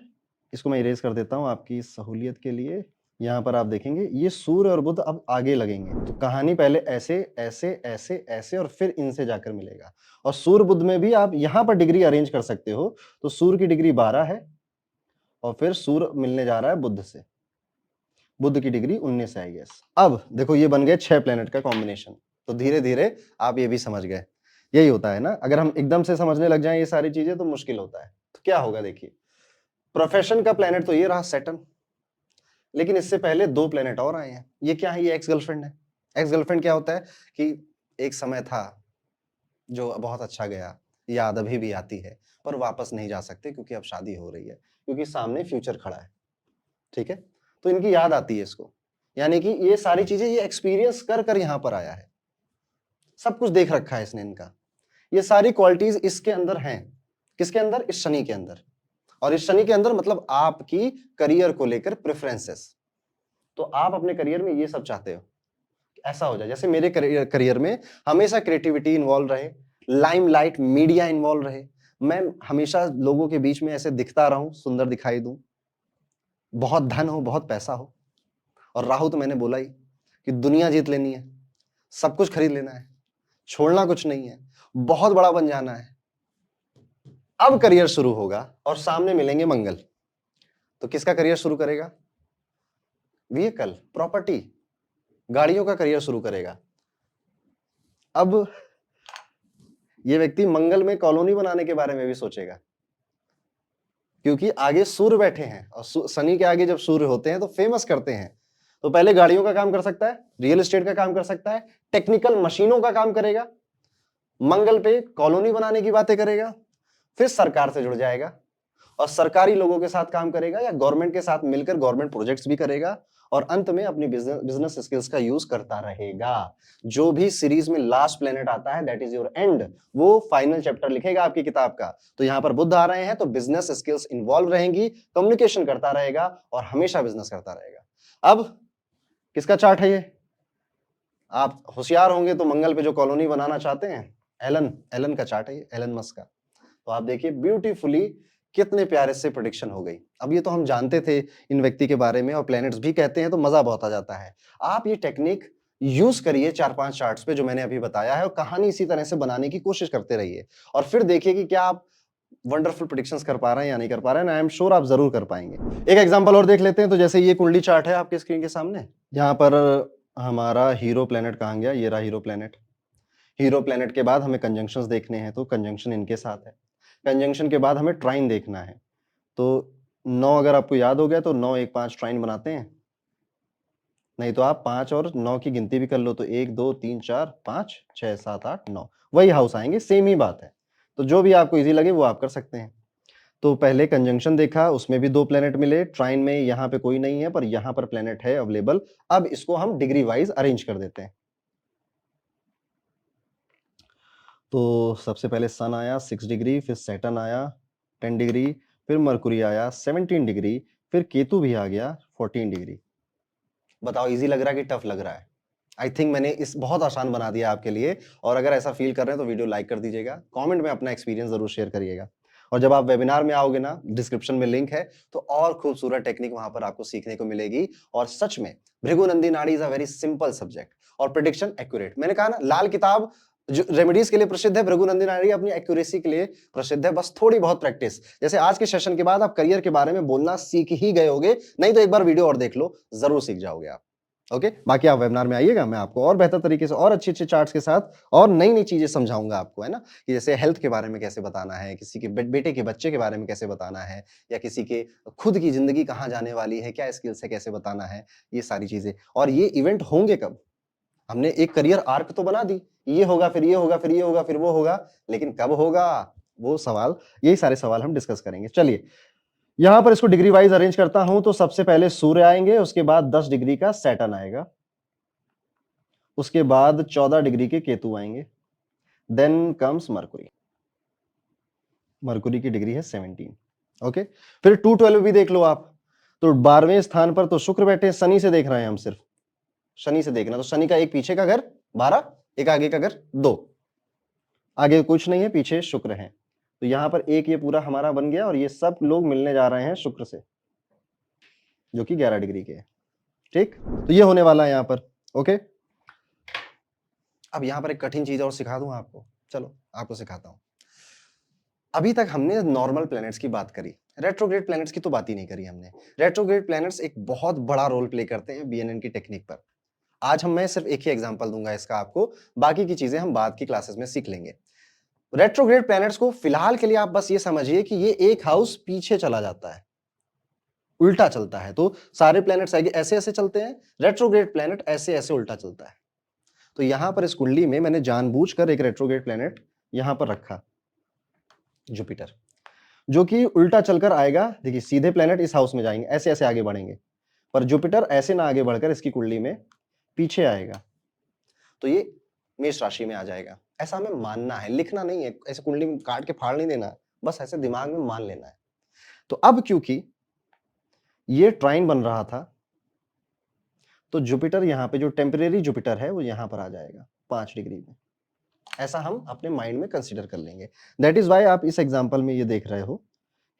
इसको मैं इरेज कर देता हूं आपकी सहूलियत के लिए। यहां पर आप देखेंगे ये सूर्य और बुध अब आगे लगेंगे, तो कहानी पहले ऐसे ऐसे ऐसे ऐसे और फिर इनसे जाकर मिलेगा। और सूर्य बुध में भी आप यहां पर डिग्री अरेंज कर सकते हो, तो सूर्य की डिग्री 12 है और फिर सूर्य मिलने जा रहा है बुध से, बुध की डिग्री 19 है, आई गेस। अब देखो ये बन गए 6 प्लेनेट का कॉम्बिनेशन, तो धीरे धीरे आप ये भी समझ गए। यही होता है ना, अगर हम एकदम से समझने लग जाएं ये सारी चीजें तो मुश्किल होता है। तो क्या होगा देखिए, प्रोफेशन का प्लेनेट तो ये रहा सैटर्न, लेकिन इससे पहले 2 प्लेनेट और आए हैं। ये क्या है, ये एक्स गर्लफ्रेंड है। एक्स गर्लफ्रेंड क्या होता है कि एक समय था जो बहुत अच्छा गया, याद अभी भी आती है, पर वापस नहीं जा सकते क्योंकि अब शादी हो रही है, क्योंकि सामने फ्यूचर खड़ा है। ठीक है, तो इनकी याद आती है इसको, यानी कि ये सारी चीजें ये एक्सपीरियंस कर कर यहां पर आया है, सब कुछ देख रखा है इसने इनका। ये सारी क्वालिटीज इसके अंदर हैं। किसके अंदर, इस शनि के अंदर। और इस शनि के अंदर मतलब आपकी करियर को लेकर प्रेफरेंसेस। तो आप अपने करियर में ये सब चाहते हो, ऐसा हो जाए जैसे मेरे करियर में हमेशा क्रिएटिविटी इन्वॉल्व रहे, लाइमलाइट मीडिया इन्वॉल्व रहे, मैं हमेशा लोगों के बीच में ऐसे दिखता रहूं, सुंदर दिखाई दूं, बहुत धन हो, बहुत पैसा हो। और राहु तो मैंने बोला ही, कि दुनिया जीत लेनी है, सब कुछ खरीद लेना है, छोड़ना कुछ नहीं है, बहुत बड़ा बन जाना है। अब करियर शुरू होगा और सामने मिलेंगे मंगल, तो किसका करियर शुरू करेगा? व्हीकल, प्रॉपर्टी, गाड़ियों का करियर शुरू करेगा। अब ये व्यक्ति मंगल में कॉलोनी बनाने के बारे में भी सोचेगा, क्योंकि आगे सूर्य बैठे हैं और शनि के आगे जब सूर्य होते हैं तो फेमस करते हैं। तो पहले गाड़ियों का काम कर सकता है, रियल एस्टेट का काम कर सकता है, टेक्निकल मशीनों का काम करेगा, मंगल पे कॉलोनी बनाने की बातें करेगा, फिर सरकार से जुड़ जाएगा और सरकारी लोगों के साथ काम करेगा या गवर्नमेंट के साथ मिलकर गवर्नमेंट प्रोजेक्ट्स भी करेगा और अंत में अपनी बिजनेस स्किल्स का यूज करता रहेगा। जो भी सीरीज में लास्ट प्लेनेट आता है दैट इज योर एंड, वो फाइनल चैप्टर लिखेगा आपकी किताब का। तो यहां पर बुध आ रहे हैं तो बिजनेस स्किल्स इन्वॉल्व रहेंगी, कम्युनिकेशन करता रहेगा और हमेशा बिजनेस करता रहेगा। अब किसका चार्ट है ये? आप होशियार होंगे तो मंगल पे जो कॉलोनी बनाना चाहते हैं, एलन का चार्ट है ये, एलन मस्क का। तो आप देखिए ब्यूटीफुली कितने प्यारे से प्रेडिक्शन हो गई। अब ये तो हम जानते थे इन व्यक्ति के बारे में और प्लैनेट्स भी कहते हैं तो मजा बहुत आ जाता है। आप ये टेक्निक यूज करिए 4-5 चार्ट्स पे जो मैंने अभी बताया है और कहानी इसी तरह से बनाने की कोशिश करते रहिए और फिर देखिए कि क्या आप वंडरफुल प्रेडिक्शंस कर पा रहे हैं या नहीं कर पा रहे हैं। आई एम श्योर आप जरूर कर पाएंगे। एक एग्जांपल और देख लेते हैं। तो जैसे ये कुंडली चार्ट है आपके स्क्रीन के सामने, यहाँ पर हमारा हीरो प्लैनेट कहाँ गया? ये रहा हीरो प्लैनेट। हीरो प्लैनेट के बाद हमें कंजंक्शंस देखने हैं तो कंजंक्शन इनके साथ है। कंजंक्शन के बाद हमें ट्राइन देखना है। तो 9 अगर आपको याद हो गया तो 9, 1, 5 ट्राइन बनाते हैं। नहीं तो आप 5 और 9 की गिनती भी कर लो तो 1, 2, 3, 4, 5, 6, 7, 8, 9 वही हाउस आएंगे, सेम ही बात है। तो जो भी आपको इजी लगे वो आप कर सकते हैं। तो पहले कंजंक्शन देखा, उसमें भी 2 प्लैनेट मिले। ट्राइन में यहाँ पे कोई नहीं है पर यहाँ पर प्लैनेट है अवेलेबल। अब इसको हम डिग्री वाइज अरेंज कर देते हैं। तो सबसे पहले सन आया 6 डिग्री, फिर सैटर्न आया 10 डिग्री, फिर मरकुरी आया 17 डिग्री, फिर केतु भी आ गया 14 डिग्री। बताओ इजी लग रहा है कि टफ लग रहा है? आई थिंक मैंने इस बहुत आसान बना दिया आपके लिए। और अगर ऐसा फील कर रहे हैं तो वीडियो लाइक कर दीजिएगा, कमेंट में अपना एक्सपीरियंस जरूर शेयर करिएगा। और जब आप वेबिनार में आओगे ना, डिस्क्रिप्शन में लिंक है, तो और खूबसूरत टेक्निक वहां पर आपको सीखने को मिलेगी। और सच में भृगुनंदी नाड़ी is a very simple subject और प्रेडिक्शन एक्यूरेट। मैंने कहा ना, लाल किताब जो रेमेडीज के लिए प्रसिद्ध है, भृगुनंदी नाड़ी अपनी एक्यूरेसी के लिए प्रसिद्ध है। बस थोड़ी बहुत प्रैक्टिस, जैसे आज के सेशन के बाद आप करियर के बारे में बोलना सीख ही गए होगे, नहीं तो एक बार वीडियो और देख लो, जरूर सीख जाओगे आप। ओके बाकी आप वेबिनार में आइएगा, मैं आपको और बेहतर तरीके से और अच्छे अच्छे चार्ट्स के साथ और नई नई चीजें समझाऊंगा आपको, है ना, कि जैसे हेल्थ के बारे में कैसे बताना है, किसी के बेटे के बच्चे के बारे में कैसे बताना है, या किसी के खुद की जिंदगी कहाँ जाने वाली है, क्या स्किल्स है, कैसे बताना है, ये सारी चीजें। और ये इवेंट होंगे कब? हमने एक करियर आर्क तो बना दी, ये होगा फिर ये होगा फिर ये होगा फिर वो होगा, लेकिन कब होगा वो सवाल, यही सारे सवाल हम डिस्कस करेंगे। चलिए यहां पर इसको डिग्री वाइज अरेंज करता हूं। तो सबसे पहले सूर्य आएंगे, उसके बाद 10 डिग्री का सैटर्न आएगा, उसके बाद 14 डिग्री के केतु आएंगे, देन कम्स मरकुरी। मरकुरी की डिग्री है 17। ओके फिर 212 भी देख लो आप। तो 12वें स्थान पर तो शुक्र बैठे, शनि से देख रहे हैं हम, सिर्फ शनि से देखना। तो शनि का एक पीछे का घर 12, एक आगे का घर 2, आगे कुछ नहीं है, पीछे शुक्र है। तो यहां पर एक ये पूरा हमारा बन गया और ये सब लोग मिलने जा रहे हैं शुक्र से, जो कि 11 डिग्री के है। ठीक, तो ये होने वाला है यहां पर। ओके अब यहां पर एक कठिन चीज और सिखा दूं आपको, चलो आपको सिखाता हूं। अभी तक हमने नॉर्मल प्लैनेट्स की बात करी, रेट्रोग्रेड प्लैनेट्स की तो बात ही नहीं करी हमने। रेट्रोग्रेड प्लैनेट्स एक बहुत बड़ा रोल प्ले करते हैं बीएनएन की टेक्निक पर। आज मैं सिर्फ एक ही एग्जांपल दूंगा इसका आपको, बाकी की चीजें हम बाद की क्लासेस में सीख लेंगे। रेट्रोग्रेड प्लैनेट्स को फिलहाल के लिए आप बस ये समझिए कि ये एक हाउस पीछे चला जाता है, उल्टा चलता है। तो सारे प्लैनेट्स ऐसे ऐसे चलते हैं, रेट्रोग्रेड प्लैनेट ऐसे ऐसे उल्टा चलता है। तो यहां पर इस कुंडली में मैंने जानबूझकर एक रेट्रोग्रेड प्लैनेट यहां पर रखा, जुपिटर, जो कि उल्टा चलकर आएगा। देखिए सीधे प्लैनेट इस हाउस में जाएंगे, ऐसे ऐसे आगे बढ़ेंगे, पर जुपिटर ऐसे ना आगे बढ़कर इसकी कुंडली में पीछे आएगा, तो ये मेष राशि में आ जाएगा। ऐसा हमें मानना है, लिखना नहीं है, ऐसे कुंडली में काट के फाड़ नहीं देना, बस ऐसे दिमाग में मान लेना है। तो अब क्योंकि ये ट्राइन बन रहा था, तो जुपिटर यहां पे जो टेम्परेरी जुपिटर है वो यहां पर आ जाएगा 5 डिग्री में। ऐसा हम अपने माइंड में कंसीडर कर लेंगे। दैट इज वाई आप इस एग्जांपल में ये देख रहे हो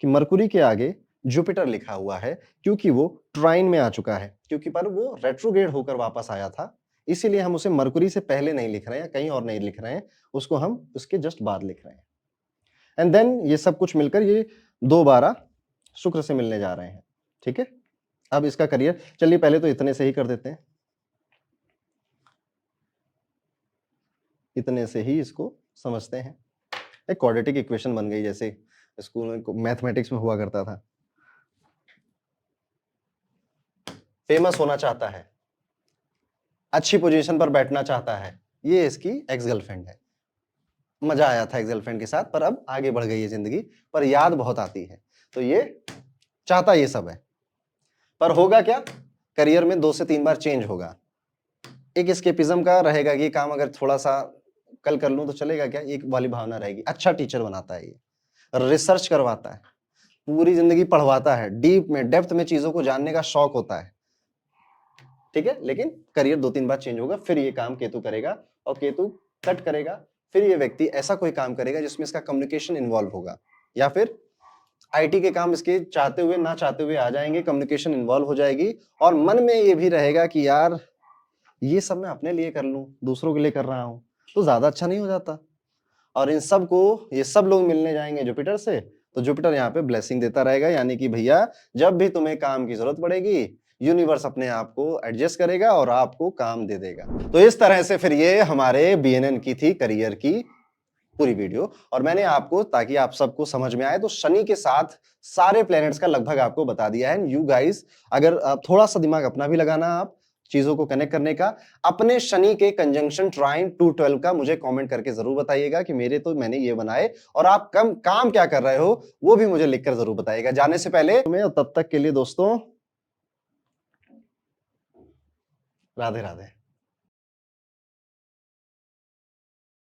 कि मरकुरी के आगे जुपिटर लिखा हुआ है क्योंकि वो ट्राइन में आ चुका है, क्योंकि पर वो रेट्रोग्रेड होकर वापस आया था, इसीलिए हम उसे मरकुरी से पहले नहीं लिख रहे हैं, कहीं और नहीं लिख रहे हैं, उसको हम उसके जस्ट बाद लिख रहे हैं। एंड देन ये सब कुछ मिलकर ये दोबारा शुक्र से मिलने जा रहे हैं। ठीक है, अब इसका करियर, चलिए पहले तो इतने से ही कर देते हैं, इतने से ही इसको समझते हैं। एक क्वाड्रेटिक इक्वेशन बन गई, जैसे स्कूल में मैथमेटिक्स में हुआ करता था। फेमस होना चाहता है, अच्छी पोजीशन पर बैठना चाहता है, ये इसकी एक्स गर्लफ्रेंड है। मजा आया था एक्स गर्लफ्रेंड के साथ, पर अब आगे बढ़ गई है जिंदगी, पर याद बहुत आती है, तो ये चाहता ये सब है। पर होगा क्या, करियर में 2 से 3 बार चेंज होगा। एक एस्केपिज्म का रहेगा कि ये काम अगर थोड़ा सा कल कर लूं तो चलेगा क्या, एक वाली भावना रहेगी। अच्छा टीचर बनाता है, ये रिसर्च करवाता है, पूरी जिंदगी पढ़वाता है, डीप में डेप्थ में चीजों को जानने का शौक होता है। ठीक है, लेकिन करियर 2-3 बार चेंज होगा, फिर ये काम केतु करेगा, और केतु कट करेगा, फिर ये व्यक्ति ऐसा कोई काम करेगा जिसमें इसका कम्युनिकेशन इन्वॉल्व होगा, या फिर आईटी के काम इसके चाहते हुए ना चाहते हुए आ जाएंगे, कम्युनिकेशन इन्वॉल्व हो जाएगी, और मन में ये भी रहेगा कि यार ये सब मैं अपने लिए कर लूं, दूसरों के लिए कर रहा हूं तो ज्यादा अच्छा नहीं हो जाता। और इन सब को ये सब लोग मिलने जाएंगे जुपिटर से, तो जुपिटर यहाँ पे ब्लेसिंग देता रहेगा, यानी कि भैया जब भी तुम्हें काम की जरूरत पड़ेगी, यूनिवर्स अपने आप को एडजस्ट करेगा और आपको काम दे देगा। तो इस तरह से फिर ये हमारे बीएनएन की थी करियर की पूरी वीडियो, और मैंने आपको, ताकि आप सबको समझ में आए, तो शनि के साथ सारे प्लैनेट्स का लगभग आपको बता दिया है। यू गाइस, अगर थोड़ा सा दिमाग अपना भी लगाना, आप चीजों को कनेक्ट करने का, अपने शनि के कंजंक्शन ट्राइन 212 का मुझे कमेंट करके जरूर बताइएगा कि मेरे तो मैंने ये बनाए, और आप काम क्या कर रहे हो वो भी मुझे लिखकर जरूर बताइएगा। जाने से पहले तुम्हें, तब तक के लिए दोस्तों, राधे राधे।